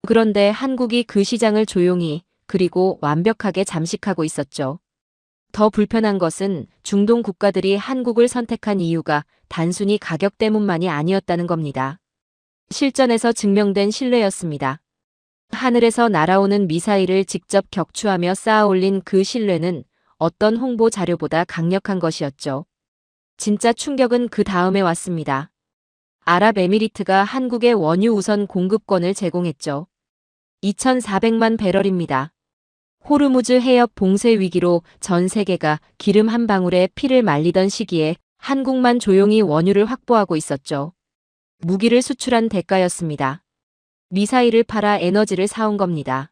그런데 한국이 그 시장을 조용히 그리고 완벽하게 잠식하고 있었죠. 더 불편한 것은 중동 국가들이 한국을 선택한 이유가 단순히 가격 때문만이 아니었다는 겁니다. 실전에서 증명된 신뢰였습니다. 하늘에서 날아오는 미사일을 직접 격추하며 쌓아올린 그 신뢰는 어떤 홍보 자료보다 강력한 것이었죠. 진짜 충격은 그 다음에 왔습니다. 아랍에미리트가 한국에 원유 우선 공급권을 제공했죠. 2,400만 배럴입니다. 호르무즈 해협 봉쇄 위기로 전 세계가 기름 한 방울에 피를 말리던 시기에 한국만 조용히 원유를 확보하고 있었죠. 무기를 수출한 대가였습니다. 미사일을 팔아 에너지를 사온 겁니다.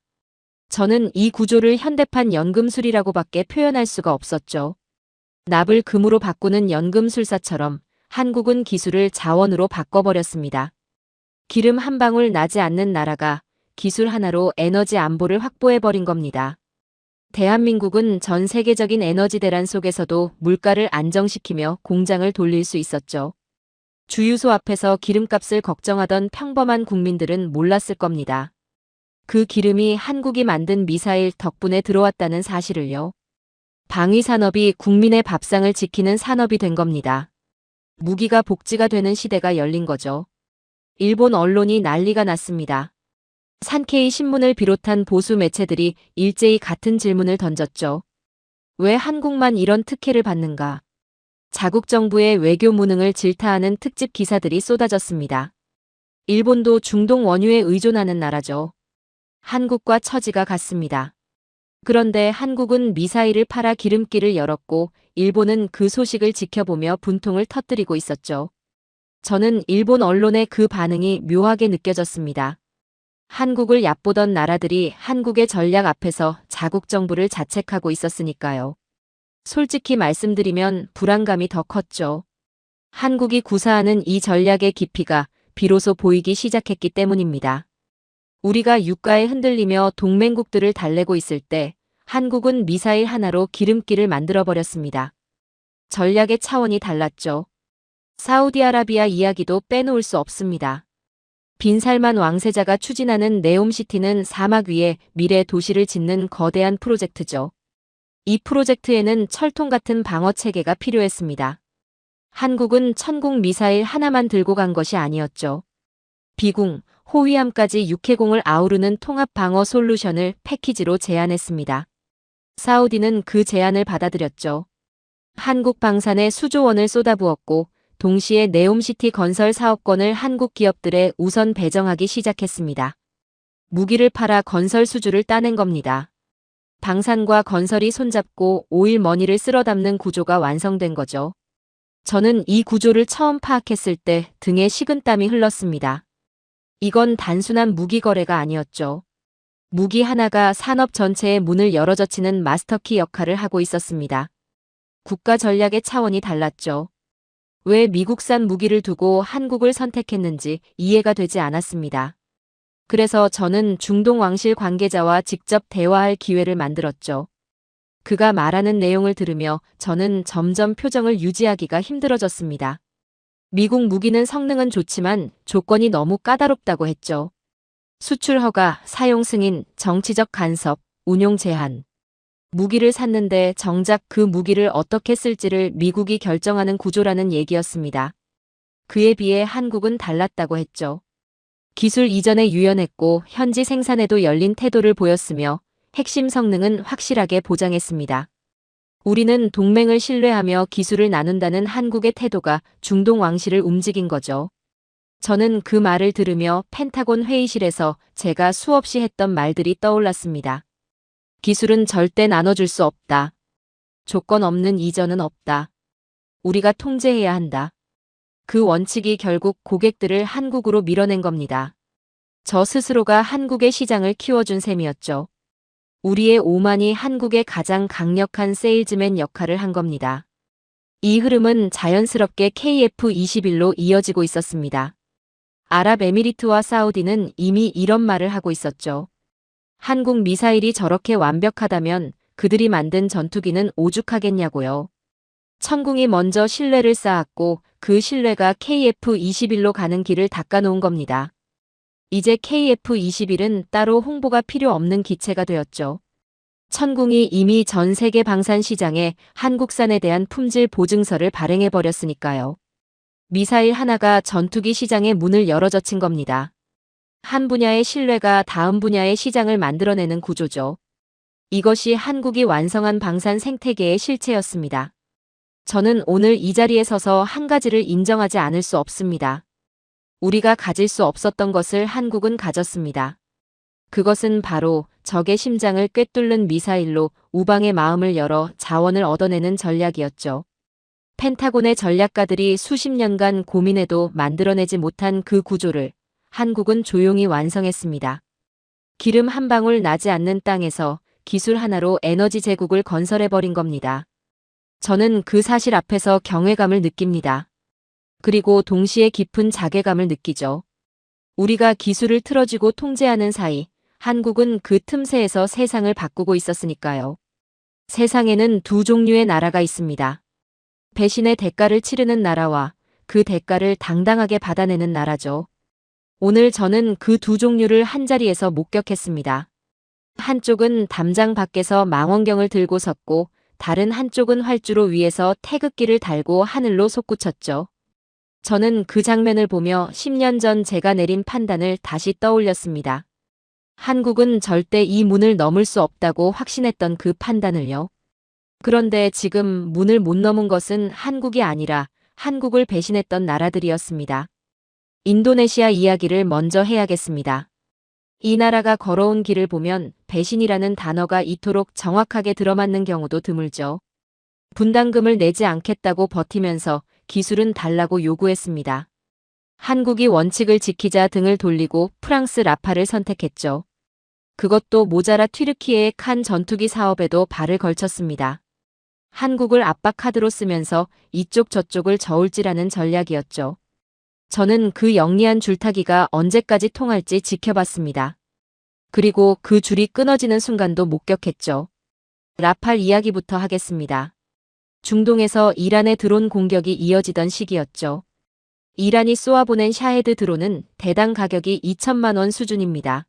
저는 이 구조를 현대판 연금술이라고밖에 표현할 수가 없었죠. 납을 금으로 바꾸는 연금술사처럼 한국은 기술을 자원으로 바꿔버렸습니다. 기름 한 방울 나지 않는 나라가 기술 하나로 에너지 안보를 확보해버린 겁니다. 대한민국은 전 세계적인 에너지 대란 속에서도 물가를 안정시키며 공장을 돌릴 수 있었죠. 주유소 앞에서 기름값을 걱정하던 평범한 국민들은 몰랐을 겁니다. 그 기름이 한국이 만든 미사일 덕분에 들어왔다는 사실을요. 방위산업이 국민의 밥상을 지키는 산업이 된 겁니다. 무기가 복지가 되는 시대가 열린 거죠. 일본 언론이 난리가 났습니다. 산케이 신문을 비롯한 보수 매체들이 일제히 같은 질문을 던졌죠. 왜 한국만 이런 특혜를 받는가? 자국 정부의 외교 무능을 질타하는 특집 기사들이 쏟아졌습니다. 일본도 중동 원유에 의존하는 나라죠. 한국과 처지가 같습니다. 그런데 한국은 미사일을 팔아 기름길을 열었고 일본은 그 소식을 지켜보며 분통을 터뜨리고 있었죠. 저는 일본 언론의 그 반응이 묘하게 느껴졌습니다. 한국을 얕보던 나라들이 한국의 전략 앞에서 자국 정부를 자책하고 있었으니까요. 솔직히 말씀드리면 불안감이 더 컸죠. 한국이 구사하는 이 전략의 깊이가 비로소 보이기 시작했기 때문입니다. 우리가 유가에 흔들리며 동맹국들을 달래고 있을 때 한국은 미사일 하나로 기름길을 만들어버렸습니다. 전략의 차원이 달랐죠. 사우디아라비아 이야기도 빼놓을 수 없습니다. 빈살만 왕세자가 추진하는 네옴시티는 사막 위에 미래 도시를 짓는 거대한 프로젝트죠. 이 프로젝트에는 철통 같은 방어 체계가 필요했습니다. 한국은 천궁 미사일 하나만 들고 간 것이 아니었죠. 비궁, 호위함까지 육해공을 아우르는 통합 방어 솔루션을 패키지로 제안했습니다. 사우디는 그 제안을 받아들였죠. 한국 방산에 수조 원을 쏟아부었고 동시에 네옴시티 건설 사업권을 한국 기업들에 우선 배정하기 시작했습니다. 무기를 팔아 건설 수주를 따낸 겁니다. 방산과 건설이 손잡고 오일머니를 쓸어 담는 구조가 완성된 거죠. 저는 이 구조를 처음 파악했을 때 등에 식은땀이 흘렀습니다. 이건 단순한 무기 거래가 아니었죠. 무기 하나가 산업 전체의 문을 열어젖히는 마스터키 역할을 하고 있었습니다. 국가 전략의 차원이 달랐죠. 왜 미국산 무기를 두고 한국을 선택했는지 이해가 되지 않았습니다. 그래서 저는 중동 왕실 관계자와 직접 대화할 기회를 만들었죠. 그가 말하는 내용을 들으며 저는 점점 표정을 유지하기가 힘들어졌습니다. 미국 무기는 성능은 좋지만 조건이 너무 까다롭다고 했죠. 수출 허가, 사용 승인, 정치적 간섭, 운용 제한. 무기를 샀는데 정작 그 무기를 어떻게 쓸지를 미국이 결정하는 구조라는 얘기였습니다. 그에 비해 한국은 달랐다고 했죠. 기술 이전에 유연했고 현지 생산에도 열린 태도를 보였으며 핵심 성능은 확실하게 보장했습니다. 우리는 동맹을 신뢰하며 기술을 나눈다는 한국의 태도가 중동 왕실을 움직인 거죠. 저는 그 말을 들으며 펜타곤 회의실에서 제가 수없이 했던 말들이 떠올랐습니다. 기술은 절대 나눠줄 수 없다. 조건 없는 이전은 없다. 우리가 통제해야 한다. 그 원칙이 결국 고객들을 한국으로 밀어낸 겁니다. 저 스스로가 한국의 시장을 키워준 셈이었죠. 우리의 오만이 한국의 가장 강력한 세일즈맨 역할을 한 겁니다. 이 흐름은 자연스럽게 KF-21로 이어지고 있었습니다. 아랍에미리트와 사우디는 이미 이런 말을 하고 있었죠. 한국 미사일이 저렇게 완벽하다면 그들이 만든 전투기는 오죽하겠냐고요. 천궁이 먼저 신뢰를 쌓았고 그 신뢰가 KF-21로 가는 길을 닦아놓은 겁니다. 이제 KF-21은 따로 홍보가 필요 없는 기체가 되었죠. 천궁이 이미 전 세계 방산 시장에 한국산에 대한 품질 보증서를 발행해버렸으니까요. 미사일 하나가 전투기 시장의 문을 열어젖힌 겁니다. 한 분야의 신뢰가 다음 분야의 시장을 만들어내는 구조죠. 이것이 한국이 완성한 방산 생태계의 실체였습니다. 저는 오늘 이 자리에 서서 한 가지를 인정하지 않을 수 없습니다. 우리가 가질 수 없었던 것을 한국은 가졌습니다. 그것은 바로 적의 심장을 꿰뚫는 미사일로 우방의 마음을 열어 자원을 얻어내는 전략이었죠. 펜타곤의 전략가들이 수십 년간 고민해도 만들어내지 못한 그 구조를 한국은 조용히 완성했습니다. 기름 한 방울 나지 않는 땅에서 기술 하나로 에너지 제국을 건설해버린 겁니다. 저는 그 사실 앞에서 경외감을 느낍니다. 그리고 동시에 깊은 자괴감을 느끼죠. 우리가 기술을 틀어쥐고 통제하는 사이 한국은 그 틈새에서 세상을 바꾸고 있었으니까요. 세상에는 두 종류의 나라가 있습니다. 배신의 대가를 치르는 나라와 그 대가를 당당하게 받아내는 나라죠. 오늘 저는 그 두 종류를 한자리에서 목격했습니다. 한쪽은 담장 밖에서 망원경을 들고 섰고 다른 한쪽은 활주로 위에서 태극기를 달고 하늘로 솟구쳤죠. 저는 그 장면을 보며 10년 전 제가 내린 판단을 다시 떠올렸습니다. 한국은 절대 이 문을 넘을 수 없다고 확신했던 그 판단을요. 그런데 지금 문을 못 넘은 것은 한국이 아니라 한국을 배신했던 나라들이었습니다. 인도네시아 이야기를 먼저 해야겠습니다. 이 나라가 걸어온 길을 보면 배신이라는 단어가 이토록 정확하게 들어맞는 경우도 드물죠. 분담금을 내지 않겠다고 버티면서 기술은 달라고 요구했습니다. 한국이 원칙을 지키자 등을 돌리고 프랑스 라팔을 선택했죠. 그것도 모자라 튀르키예의 칸 전투기 사업에도 발을 걸쳤습니다. 한국을 압박 카드로 쓰면서 이쪽 저쪽을 저울질하는 전략이었죠. 저는 그 영리한 줄타기가 언제까지 통할지 지켜봤습니다. 그리고 그 줄이 끊어지는 순간도 목격했죠. 라팔 이야기부터 하겠습니다. 중동에서 이란의 드론 공격이 이어지던 시기였죠. 이란이 쏘아보낸 샤헤드 드론은 대당 가격이 2천만 원 수준입니다.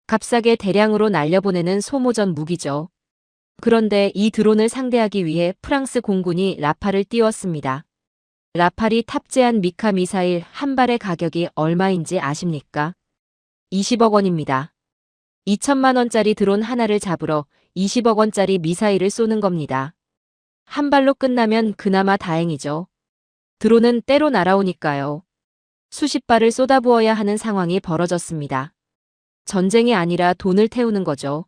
값싸게 대량으로 날려보내는 소모전 무기죠. 그런데 이 드론을 상대하기 위해 프랑스 공군이 라팔을 띄웠습니다. 라팔이 탑재한 미카 미사일 한 발의 가격이 얼마인지 아십니까? 20억 원입니다. 2천만 원짜리 드론 하나를 잡으러 20억 원짜리 미사일을 쏘는 겁니다. 한 발로 끝나면 그나마 다행이죠. 드론은 때로 날아오니까요. 수십 발을 쏟아부어야 하는 상황이 벌어졌습니다. 전쟁이 아니라 돈을 태우는 거죠.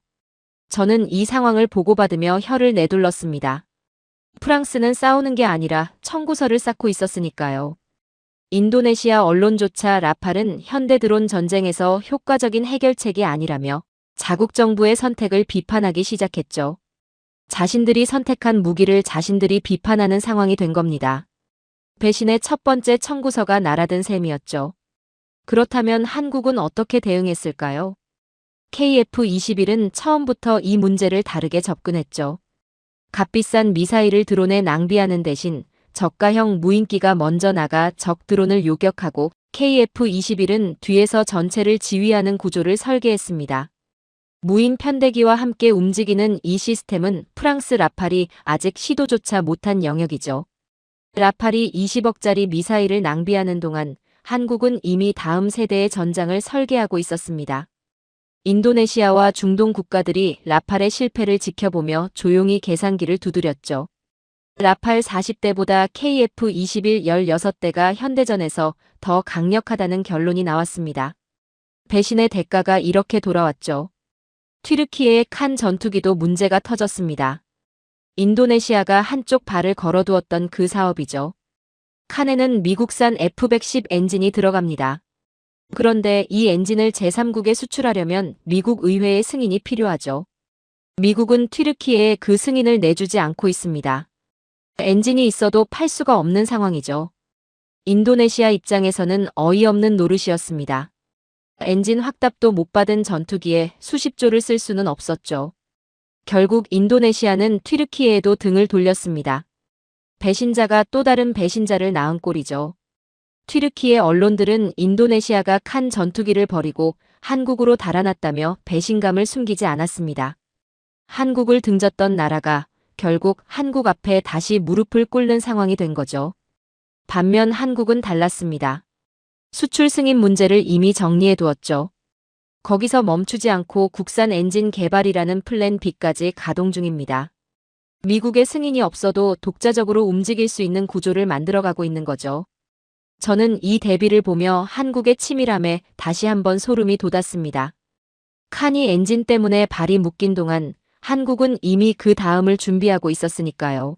저는 이 상황을 보고받으며 혀를 내둘렀습니다. 프랑스는 싸우는 게 아니라 청구서를 쌓고 있었으니까요. 인도네시아 언론조차 라팔은 현대 드론 전쟁에서 효과적인 해결책이 아니라며 자국 정부의 선택을 비판하기 시작했죠. 자신들이 선택한 무기를 자신들이 비판하는 상황이 된 겁니다. 배신의 첫 번째 청구서가 날아든 셈이었죠. 그렇다면 한국은 어떻게 대응했을까요? KF-21은 처음부터 이 문제를 다르게 접근했죠. 값비싼 미사일을 드론에 낭비하는 대신 저가형 무인기가 먼저 나가 적 드론을 요격하고 KF-21은 뒤에서 전체를 지휘하는 구조를 설계했습니다. 무인 편대기와 함께 움직이는 이 시스템은 프랑스 라팔이 아직 시도조차 못한 영역이죠. 라팔이 20억짜리 미사일을 낭비하는 동안 한국은 이미 다음 세대의 전장을 설계하고 있었습니다. 인도네시아와 중동 국가들이 라팔의 실패를 지켜보며 조용히 계산기를 두드렸죠. 라팔 40대보다 KF-21 16대가 현대전에서 더 강력하다는 결론이 나왔습니다. 배신의 대가가 이렇게 돌아왔죠. 튀르키예의 칸 전투기도 문제가 터졌습니다. 인도네시아가 한쪽 발을 걸어두었던 그 사업이죠. 칸에는 미국산 F-110 엔진이 들어갑니다. 그런데 이 엔진을 제3국에 수출하려면 미국 의회의 승인이 필요하죠. 미국은 튀르키예에 그 승인을 내주지 않고 있습니다. 엔진이 있어도 팔 수가 없는 상황이죠. 인도네시아 입장에서는 어이없는 노릇이었습니다. 엔진 확답도 못 받은 전투기에 수십 조를 쓸 수는 없었죠. 결국 인도네시아는 튀르키예에도 등을 돌렸습니다. 배신자가 또 다른 배신자를 낳은 꼴이죠. 튀르키예 언론들은 인도네시아가 칸 전투기를 버리고 한국으로 달아났다며 배신감을 숨기지 않았습니다. 한국을 등졌던 나라가 결국 한국 앞에 다시 무릎을 꿇는 상황이 된 거죠. 반면 한국은 달랐습니다. 수출 승인 문제를 이미 정리해 두었죠. 거기서 멈추지 않고 국산 엔진 개발이라는 플랜 B까지 가동 중입니다. 미국의 승인이 없어도 독자적으로 움직일 수 있는 구조를 만들어가고 있는 거죠. 저는 이 대비를 보며 한국의 치밀함에 다시 한번 소름이 돋았습니다. 칸이 엔진 때문에 발이 묶인 동안 한국은 이미 그 다음을 준비하고 있었으니까요.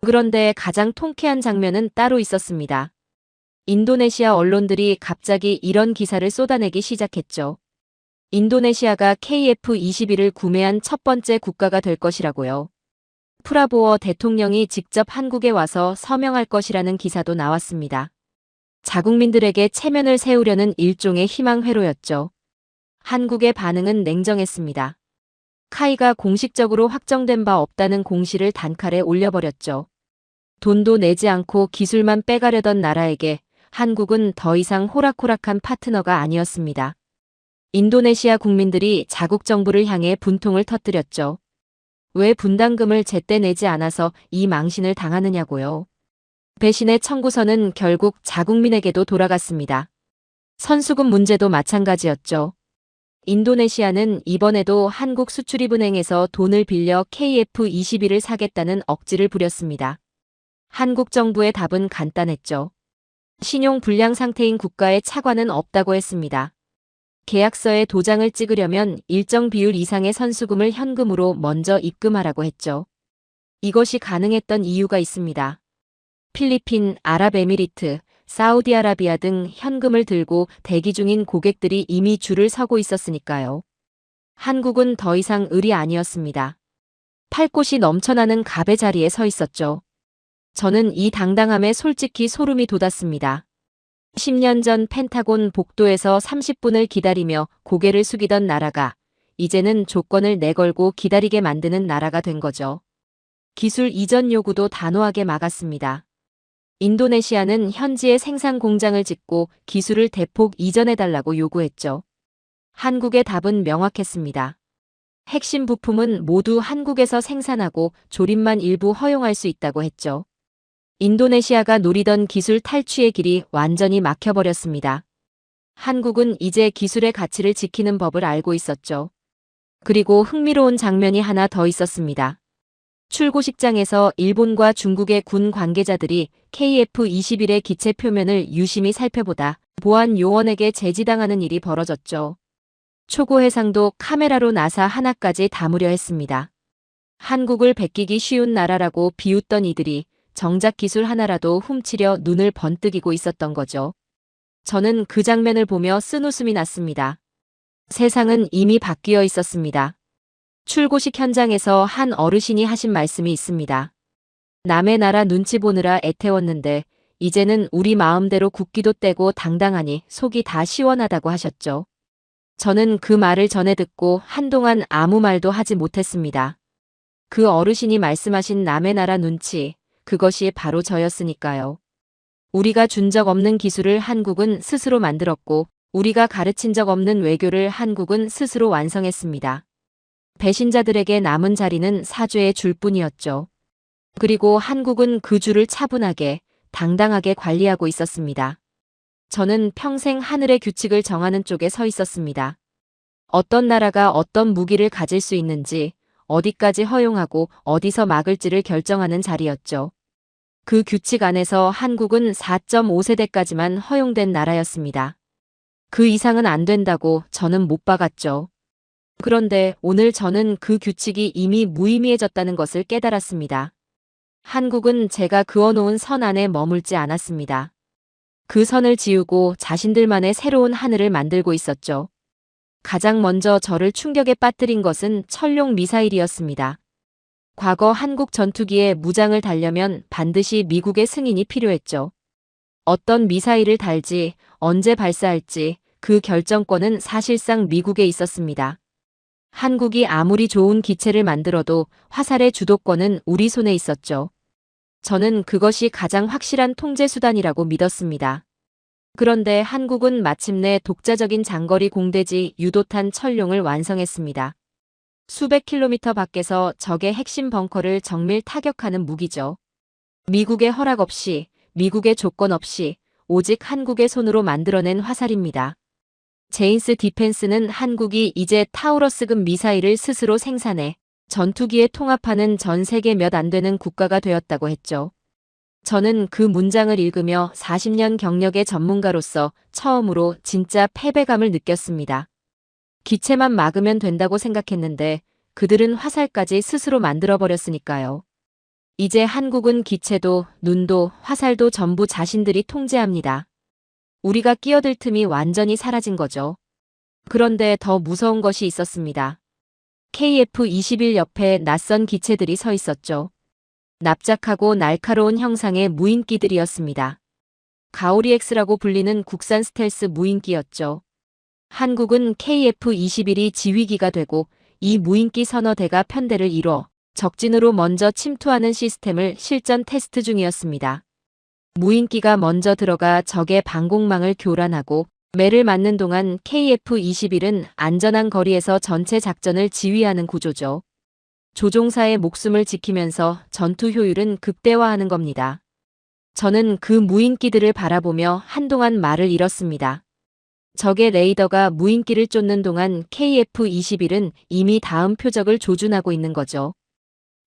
그런데 가장 통쾌한 장면은 따로 있었습니다. 인도네시아 언론들이 갑자기 이런 기사를 쏟아내기 시작했죠. 인도네시아가 KF-21을 구매한 첫 번째 국가가 될 것이라고요. 프라보어 대통령이 직접 한국에 와서 서명할 것이라는 기사도 나왔습니다. 자국민들에게 체면을 세우려는 일종의 희망 회로였죠. 한국의 반응은 냉정했습니다. 카이가 공식적으로 확정된 바 없다는 공시를 단칼에 올려버렸죠. 돈도 내지 않고 기술만 빼가려던 나라에게 한국은 더 이상 호락호락한 파트너가 아니었습니다. 인도네시아 국민들이 자국 정부를 향해 분통을 터뜨렸죠. 왜 분담금을 제때 내지 않아서 이 망신을 당하느냐고요. 배신의 청구서는 결국 자국민에게도 돌아갔습니다. 선수금 문제도 마찬가지였죠. 인도네시아는 이번에도 한국 수출입은행에서 돈을 빌려 KF-21을 사겠다는 억지를 부렸습니다. 한국 정부의 답은 간단했죠. 신용 불량 상태인 국가에 차관은 없다고 했습니다. 계약서에 도장을 찍으려면 일정 비율 이상의 선수금을 현금으로 먼저 입금하라고 했죠. 이것이 가능했던 이유가 있습니다. 필리핀, 아랍에미리트, 사우디아라비아 등 현금을 들고 대기 중인 고객들이 이미 줄을 서고 있었으니까요. 한국은 더 이상 을이 아니었습니다. 팔 곳이 넘쳐나는 갑의 자리에 서 있었죠. 저는 이 당당함에 솔직히 소름이 돋았습니다. 10년 전 펜타곤 복도에서 30분을 기다리며 고개를 숙이던 나라가 이제는 조건을 내걸고 기다리게 만드는 나라가 된 거죠. 기술 이전 요구도 단호하게 막았습니다. 인도네시아는 현지에 생산 공장을 짓고 기술을 대폭 이전해달라고 요구했죠. 한국의 답은 명확했습니다. 핵심 부품은 모두 한국에서 생산하고 조립만 일부 허용할 수 있다고 했죠. 인도네시아가 노리던 기술 탈취의 길이 완전히 막혀버렸습니다. 한국은 이제 기술의 가치를 지키는 법을 알고 있었죠. 그리고 흥미로운 장면이 하나 더 있었습니다. 출고식장에서 일본과 중국의 군 관계자들이 KF-21의 기체 표면을 유심히 살펴보다 보안 요원에게 제지당하는 일이 벌어졌죠. 초고 해상도 카메라로 나사 하나까지 담으려 했습니다. 한국을 베끼기 쉬운 나라라고 비웃던 이들이 정작 기술 하나라도 훔치려 눈을 번뜩이고 있었던 거죠. 저는 그 장면을 보며 쓴웃음이 났습니다. 세상은 이미 바뀌어 있었습니다. 출고식 현장에서 한 어르신이 하신 말씀이 있습니다. 남의 나라 눈치 보느라 애태웠는데 이제는 우리 마음대로 국기도 떼고 당당하니 속이 다 시원하다고 하셨죠. 저는 그 말을 전해 듣고 한동안 아무 말도 하지 못했습니다. 그 어르신이 말씀하신 남의 나라 눈치, 그것이 바로 저였으니까요. 우리가 준 적 없는 기술을 한국은 스스로 만들었고 우리가 가르친 적 없는 외교를 한국은 스스로 완성했습니다. 배신자들에게 남은 자리는 사죄의 줄뿐이었죠. 그리고 한국은 그 줄을 차분하게, 당당하게 관리하고 있었습니다. 저는 평생 하늘의 규칙을 정하는 쪽에 서 있었습니다. 어떤 나라가 어떤 무기를 가질 수 있는지, 어디까지 허용하고 어디서 막을지를 결정하는 자리였죠. 그 규칙 안에서 한국은 4.5세대까지만 허용된 나라였습니다. 그 이상은 안 된다고 저는 못 박았죠. 그런데 오늘 저는 그 규칙이 이미 무의미해졌다는 것을 깨달았습니다. 한국은 제가 그어놓은 선 안에 머물지 않았습니다. 그 선을 지우고 자신들만의 새로운 하늘을 만들고 있었죠. 가장 먼저 저를 충격에 빠뜨린 것은 철룡 미사일이었습니다. 과거 한국 전투기에 무장을 달려면 반드시 미국의 승인이 필요했죠. 어떤 미사일을 달지, 언제 발사할지 그 결정권은 사실상 미국에 있었습니다. 한국이 아무리 좋은 기체를 만들어도 화살의 주도권은 우리 손에 있었죠. 저는 그것이 가장 확실한 통제 수단이라고 믿었습니다. 그런데 한국은 마침내 독자적인 장거리 공대지 유도탄 철룡을 완성했습니다. 수백 킬로미터 밖에서 적의 핵심 벙커를 정밀 타격하는 무기죠. 미국의 허락 없이, 미국의 조건 없이 오직 한국의 손으로 만들어낸 화살입니다. 제인스 디펜스는 한국이 이제 타우러스급 미사일을 스스로 생산해 전투기에 통합하는 전 세계 몇 안 되는 국가가 되었다고 했죠. 저는 그 문장을 읽으며 40년 경력의 전문가로서 처음으로 진짜 패배감을 느꼈습니다. 기체만 막으면 된다고 생각했는데 그들은 화살까지 스스로 만들어버렸으니까요. 이제 한국은 기체도 눈도 화살도 전부 자신들이 통제합니다. 우리가 끼어들 틈이 완전히 사라진 거죠. 그런데 더 무서운 것이 있었습니다. KF-21 옆에 낯선 기체들이 서 있었죠. 납작하고 날카로운 형상의 무인기들이었습니다. 가오리엑스라고 불리는 국산 스텔스 무인기였죠. 한국은 KF-21이 지휘기가 되고 이 무인기 서너 대가 편대를 이뤄 적진으로 먼저 침투하는 시스템을 실전 테스트 중이었습니다. 무인기가 먼저 들어가 적의 방공망을 교란하고 매를 맞는 동안 KF-21은 안전한 거리에서 전체 작전을 지휘하는 구조죠. 조종사의 목숨을 지키면서 전투 효율은 극대화하는 겁니다. 저는 그 무인기들을 바라보며 한동안 말을 잃었습니다. 적의 레이더가 무인기를 쫓는 동안 KF-21은 이미 다음 표적을 조준하고 있는 거죠.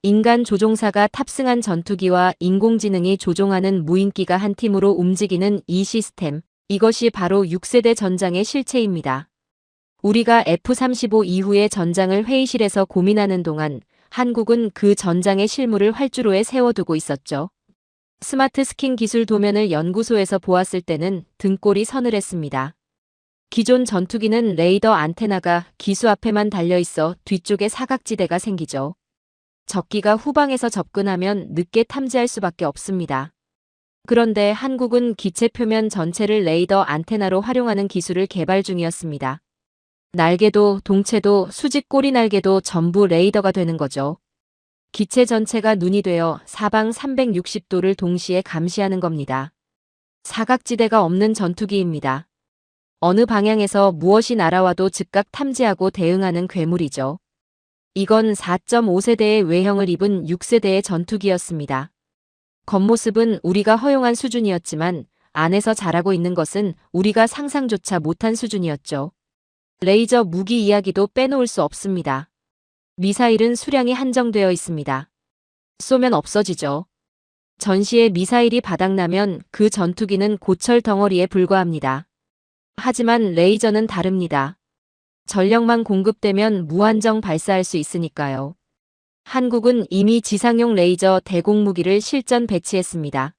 인간 조종사가 탑승한 전투기와 인공지능이 조종하는 무인기가 한 팀으로 움직이는 이 시스템, 이것이 바로 6세대 전장의 실체입니다. 우리가 F-35 이후의 전장을 회의실에서 고민하는 동안 한국은 그 전장의 실물을 활주로에 세워두고 있었죠. 스마트 스킨 기술 도면을 연구소에서 보았을 때는 등골이 서늘했습니다. 기존 전투기는 레이더 안테나가 기수 앞에만 달려있어 뒤쪽에 사각지대가 생기죠. 적기가 후방에서 접근하면 늦게 탐지할 수밖에 없습니다. 그런데 한국은 기체 표면 전체를 레이더 안테나로 활용하는 기술을 개발 중이었습니다. 날개도 동체도 수직 꼬리 날개도 전부 레이더가 되는 거죠. 기체 전체가 눈이 되어 사방 360도를 동시에 감시하는 겁니다. 사각지대가 없는 전투기입니다. 어느 방향에서 무엇이 날아와도 즉각 탐지하고 대응하는 괴물이죠. 이건 4.5세대의 외형을 입은 6세대의 전투기였습니다. 겉모습은 우리가 허용한 수준이었지만 안에서 자라고 있는 것은 우리가 상상조차 못한 수준이었죠. 레이저 무기 이야기도 빼놓을 수 없습니다. 미사일은 수량이 한정되어 있습니다. 쏘면 없어지죠. 전시에 미사일이 바닥나면 그 전투기는 고철 덩어리에 불과합니다. 하지만 레이저는 다릅니다. 전력만 공급되면 무한정 발사할 수 있으니까요. 한국은 이미 지상용 레이저 대공무기를 실전 배치했습니다.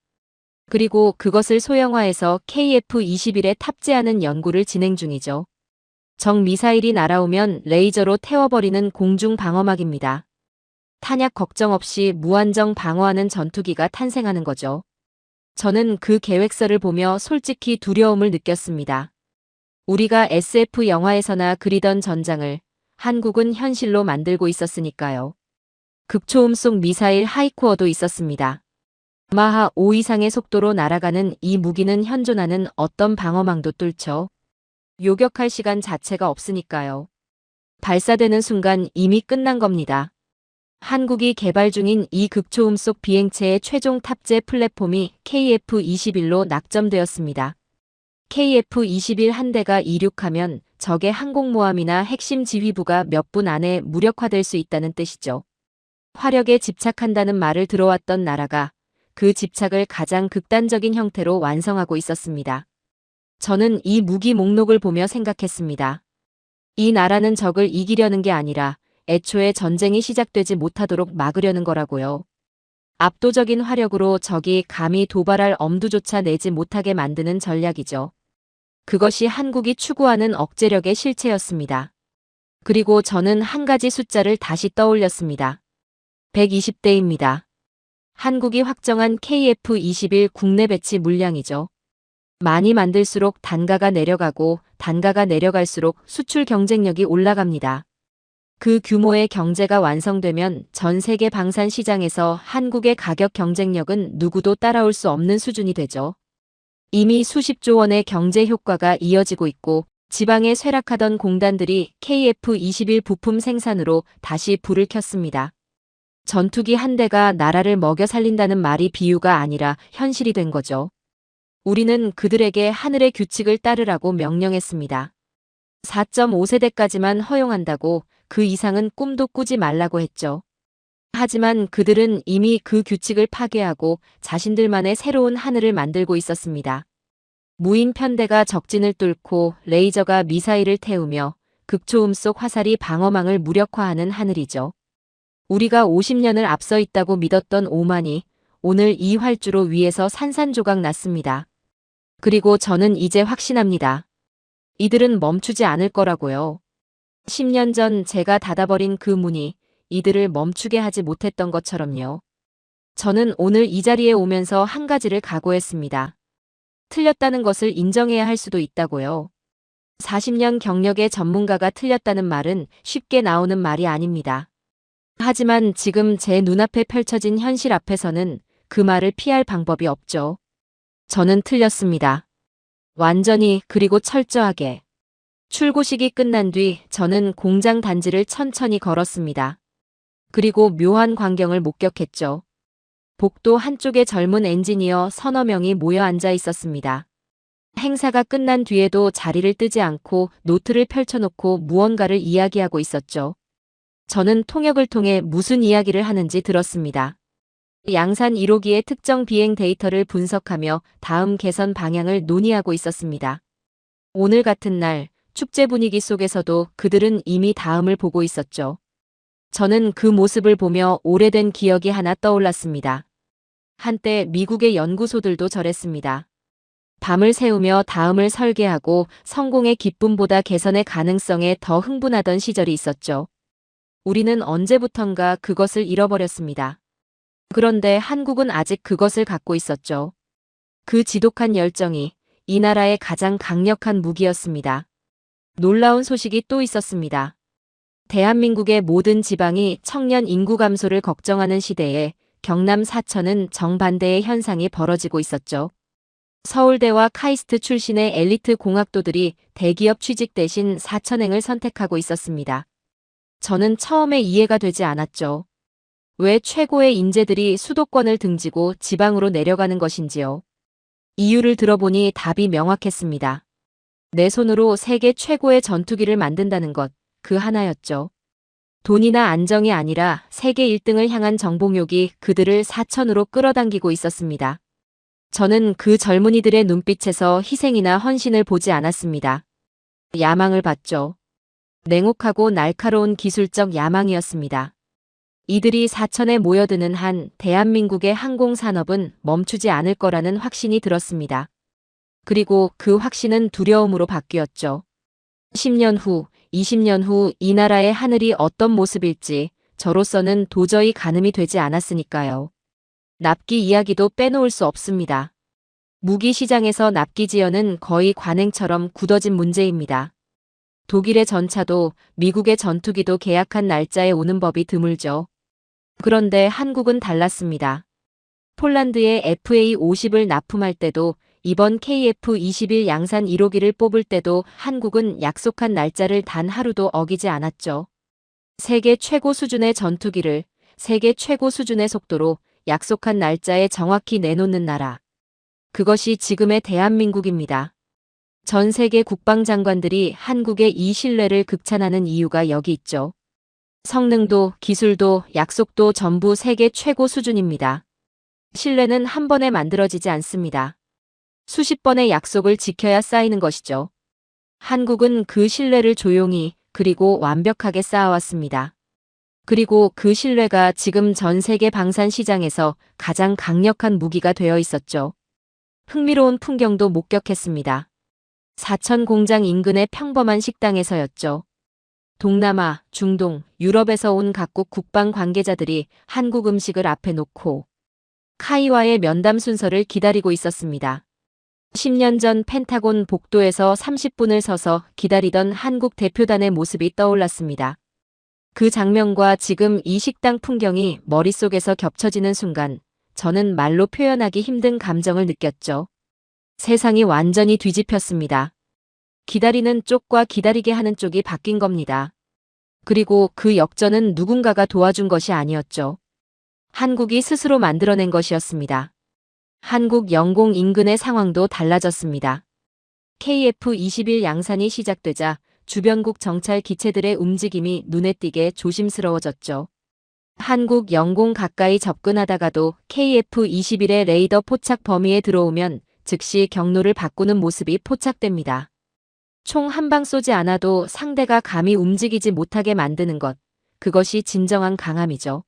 그리고 그것을 소형화해서 KF-21에 탑재하는 연구를 진행 중이죠. 적 미사일이 날아오면 레이저로 태워버리는 공중 방어막입니다. 탄약 걱정 없이 무한정 방어하는 전투기가 탄생하는 거죠. 저는 그 계획서를 보며 솔직히 두려움을 느꼈습니다. 우리가 SF 영화에서나 그리던 전장을 한국은 현실로 만들고 있었으니까요. 극초음 속 미사일 하이코어도 있었습니다. 마하 5 이상의 속도로 날아가는 이 무기는 현존하는 어떤 방어망도 뚫죠. 요격할 시간 자체가 없으니까요. 발사되는 순간 이미 끝난 겁니다. 한국이 개발 중인 이 극초음 속 비행체의 최종 탑재 플랫폼이 KF-21로 낙점되었습니다. KF-21 한 대가 이륙하면 적의 항공모함이나 핵심 지휘부가 몇 분 안에 무력화될 수 있다는 뜻이죠. 화력에 집착한다는 말을 들어왔던 나라가 그 집착을 가장 극단적인 형태로 완성하고 있었습니다. 저는 이 무기 목록을 보며 생각했습니다. 이 나라는 적을 이기려는 게 아니라 애초에 전쟁이 시작되지 못하도록 막으려는 거라고요. 압도적인 화력으로 적이 감히 도발할 엄두조차 내지 못하게 만드는 전략이죠. 그것이 한국이 추구하는 억제력의 실체였습니다. 그리고 저는 한 가지 숫자를 다시 떠올렸습니다. 120대입니다. 한국이 확정한 KF-21 국내 배치 물량이죠. 많이 만들수록 단가가 내려가고 단가가 내려갈수록 수출 경쟁력이 올라갑니다. 그 규모의 경제가 완성되면 전 세계 방산 시장에서 한국의 가격 경쟁력은 누구도 따라올 수 없는 수준이 되죠. 이미 수십조 원의 경제 효과가 이어지고 있고 지방에 쇠락하던 공단들이 KF-21 부품 생산으로 다시 불을 켰습니다. 전투기 한 대가 나라를 먹여 살린다는 말이 비유가 아니라 현실이 된 거죠. 우리는 그들에게 하늘의 규칙을 따르라고 명령했습니다. 4.5세대까지만 허용한다고 그 이상은 꿈도 꾸지 말라고 했죠. 하지만 그들은 이미 그 규칙을 파괴하고 자신들만의 새로운 하늘을 만들고 있었습니다. 무인 편대가 적진을 뚫고 레이저가 미사일을 태우며 극초음 속 화살이 방어망을 무력화하는 하늘이죠. 우리가 50년을 앞서 있다고 믿었던 오만이 오늘 이 활주로 위에서 산산조각 났습니다. 그리고 저는 이제 확신합니다. 이들은 멈추지 않을 거라고요. 10년 전 제가 닫아버린 그 문이 이들을 멈추게 하지 못했던 것처럼요. 저는 오늘 이 자리에 오면서 한 가지를 각오했습니다. 틀렸다는 것을 인정해야 할 수도 있다고요. 40년 경력의 전문가가 틀렸다는 말은 쉽게 나오는 말이 아닙니다. 하지만 지금 제 눈앞에 펼쳐진 현실 앞에서는 그 말을 피할 방법이 없죠. 저는 틀렸습니다. 완전히 그리고 철저하게. 출고식이 끝난 뒤 저는 공장 단지를 천천히 걸었습니다. 그리고 묘한 광경을 목격했죠. 복도 한쪽에 젊은 엔지니어 서너 명이 모여 앉아 있었습니다. 행사가 끝난 뒤에도 자리를 뜨지 않고 노트를 펼쳐놓고 무언가를 이야기하고 있었죠. 저는 통역을 통해 무슨 이야기를 하는지 들었습니다. 양산 1호기의 특정 비행 데이터를 분석하며 다음 개선 방향을 논의하고 있었습니다. 오늘 같은 날 축제 분위기 속에서도 그들은 이미 다음을 보고 있었죠. 저는 그 모습을 보며 오래된 기억이 하나 떠올랐습니다. 한때 미국의 연구소들도 저랬습니다. 밤을 새우며 다음을 설계하고 성공의 기쁨보다 개선의 가능성에 더 흥분하던 시절이 있었죠. 우리는 언제부턴가 그것을 잃어버렸습니다. 그런데 한국은 아직 그것을 갖고 있었죠. 그 지독한 열정이 이 나라의 가장 강력한 무기였습니다. 놀라운 소식이 또 있었습니다. 대한민국의 모든 지방이 청년 인구 감소를 걱정하는 시대에 경남 사천은 정반대의 현상이 벌어지고 있었죠. 서울대와 카이스트 출신의 엘리트 공학도들이 대기업 취직 대신 사천행을 선택하고 있었습니다. 저는 처음에 이해가 되지 않았죠. 왜 최고의 인재들이 수도권을 등지고 지방으로 내려가는 것인지요. 이유를 들어보니 답이 명확했습니다. 내 손으로 세계 최고의 전투기를 만든다는 것, 그 하나였죠. 돈이나 안정이 아니라 세계 1등을 향한 정복욕이 그들을 사천으로 끌어당기고 있었습니다. 저는 그 젊은이들의 눈빛에서 희생이나 헌신을 보지 않았습니다. 야망을 봤죠. 냉혹하고 날카로운 기술적 야망이었습니다. 이들이 사천에 모여드는 한 대한민국의 항공산업은 멈추지 않을 거라는 확신이 들었습니다. 그리고 그 확신은 두려움으로 바뀌었죠. 10년 후, 20년 후 이 나라의 하늘이 어떤 모습일지 저로서는 도저히 가늠이 되지 않았으니까요. 납기 이야기도 빼놓을 수 없습니다. 무기 시장에서 납기 지연은 거의 관행처럼 굳어진 문제입니다. 독일의 전차도 미국의 전투기도 계약한 날짜에 오는 법이 드물죠. 그런데 한국은 달랐습니다. 폴란드의 FA-50을 납품할 때도 이번 KF-21 양산 1호기를 뽑을 때도 한국은 약속한 날짜를 단 하루도 어기지 않았죠. 세계 최고 수준의 전투기를 세계 최고 수준의 속도로 약속한 날짜에 정확히 내놓는 나라. 그것이 지금의 대한민국입니다. 전 세계 국방장관들이 한국의 이 신뢰를 극찬하는 이유가 여기 있죠. 성능도 기술도 약속도 전부 세계 최고 수준입니다. 신뢰는 한 번에 만들어지지 않습니다. 수십 번의 약속을 지켜야 쌓이는 것이죠. 한국은 그 신뢰를 조용히 그리고 완벽하게 쌓아왔습니다. 그리고 그 신뢰가 지금 전 세계 방산 시장에서 가장 강력한 무기가 되어 있었죠. 흥미로운 풍경도 목격했습니다. 사천 공장 인근의 평범한 식당에서였죠. 동남아, 중동, 유럽에서 온 각국 국방 관계자들이 한국 음식을 앞에 놓고 카이와의 면담 순서를 기다리고 있었습니다. 10년 전 펜타곤 복도에서 30분을 서서 기다리던 한국 대표단의 모습이 떠올랐습니다. 그 장면과 지금 이 식당 풍경이 머릿속에서 겹쳐지는 순간 저는 말로 표현하기 힘든 감정을 느꼈죠. 세상이 완전히 뒤집혔습니다. 기다리는 쪽과 기다리게 하는 쪽이 바뀐 겁니다. 그리고 그 역전은 누군가가 도와준 것이 아니었죠. 한국이 스스로 만들어낸 것이었습니다. 한국 영공 인근의 상황도 달라졌습니다. KF-21 양산이 시작되자 주변국 정찰 기체들의 움직임이 눈에 띄게 조심스러워졌죠. 한국 영공 가까이 접근하다가도 KF-21의 레이더 포착 범위에 들어오면 즉시 경로를 바꾸는 모습이 포착됩니다. 총 한 방 쏘지 않아도 상대가 감히 움직이지 못하게 만드는 것, 그것이 진정한 강함이죠.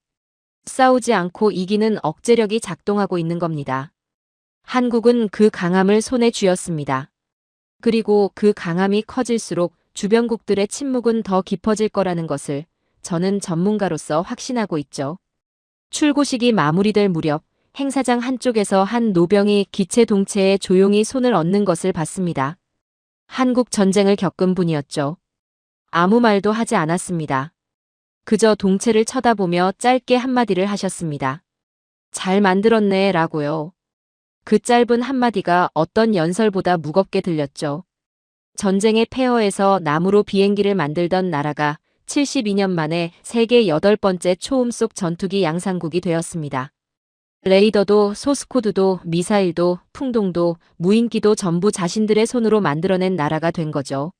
싸우지 않고 이기는 억제력이 작동하고 있는 겁니다. 한국은 그 강함을 손에 쥐었습니다. 그리고 그 강함이 커질수록 주변국들의 침묵은 더 깊어질 거라는 것을 저는 전문가로서 확신하고 있죠. 출고식이 마무리될 무렵 행사장 한쪽에서 한 노병이 기체 동체에 조용히 손을 얹는 것을 봤습니다. 한국 전쟁을 겪은 분이었죠. 아무 말도 하지 않았습니다. 그저 동체를 쳐다보며 짧게 한마디를 하셨습니다. 잘 만들었네 라고요. 그 짧은 한마디가 어떤 연설보다 무겁게 들렸죠. 전쟁의 폐허에서 나무로 비행기를 만들던 나라가 72년 만에 세계 8번째 초음속 전투기 양산국이 되었습니다. 레이더도 소스코드도 미사일도 풍동도 무인기도 전부 자신들의 손으로 만들어낸 나라가 된 거죠.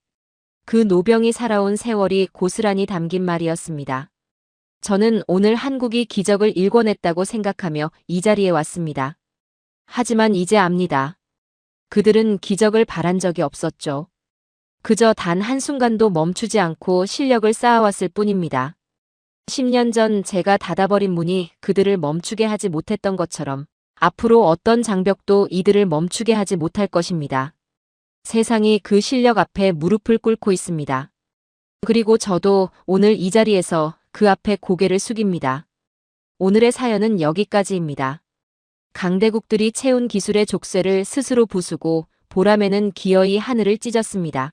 그 노병이 살아온 세월이 고스란히 담긴 말이었습니다. 저는 오늘 한국이 기적을 일궈냈다고 생각하며 이 자리에 왔습니다. 하지만 이제 압니다. 그들은 기적을 바란 적이 없었죠. 그저 단 한순간도 멈추지 않고 실력을 쌓아왔을 뿐입니다. 10년 전 제가 닫아버린 문이 그들을 멈추게 하지 못했던 것처럼 앞으로 어떤 장벽도 이들을 멈추게 하지 못할 것입니다. 세상이 그 실력 앞에 무릎을 꿇고 있습니다. 그리고 저도 오늘 이 자리에서 그 앞에 고개를 숙입니다. 오늘의 사연은 여기까지입니다. 강대국들이 채운 기술의 족쇄를 스스로 부수고 보람에는 기어이 하늘을 찢었습니다.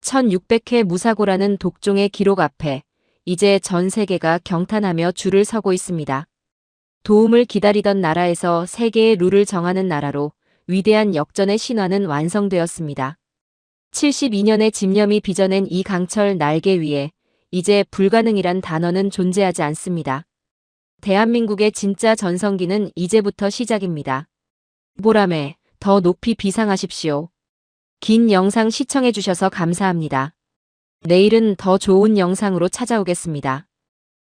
1600회 무사고라는 독종의 기록 앞에 이제 전 세계가 경탄하며 줄을 서고 있습니다. 도움을 기다리던 나라에서 세계의 룰을 정하는 나라로 위대한 역전의 신화는 완성되었습니다. 72년의 집념이 빚어낸 이 강철 날개 위에 이제 불가능이란 단어는 존재하지 않습니다. 대한민국의 진짜 전성기는 이제부터 시작입니다. 보람에 더 높이 비상하십시오. 긴 영상 시청해주셔서 감사합니다. 내일은 더 좋은 영상으로 찾아오겠습니다.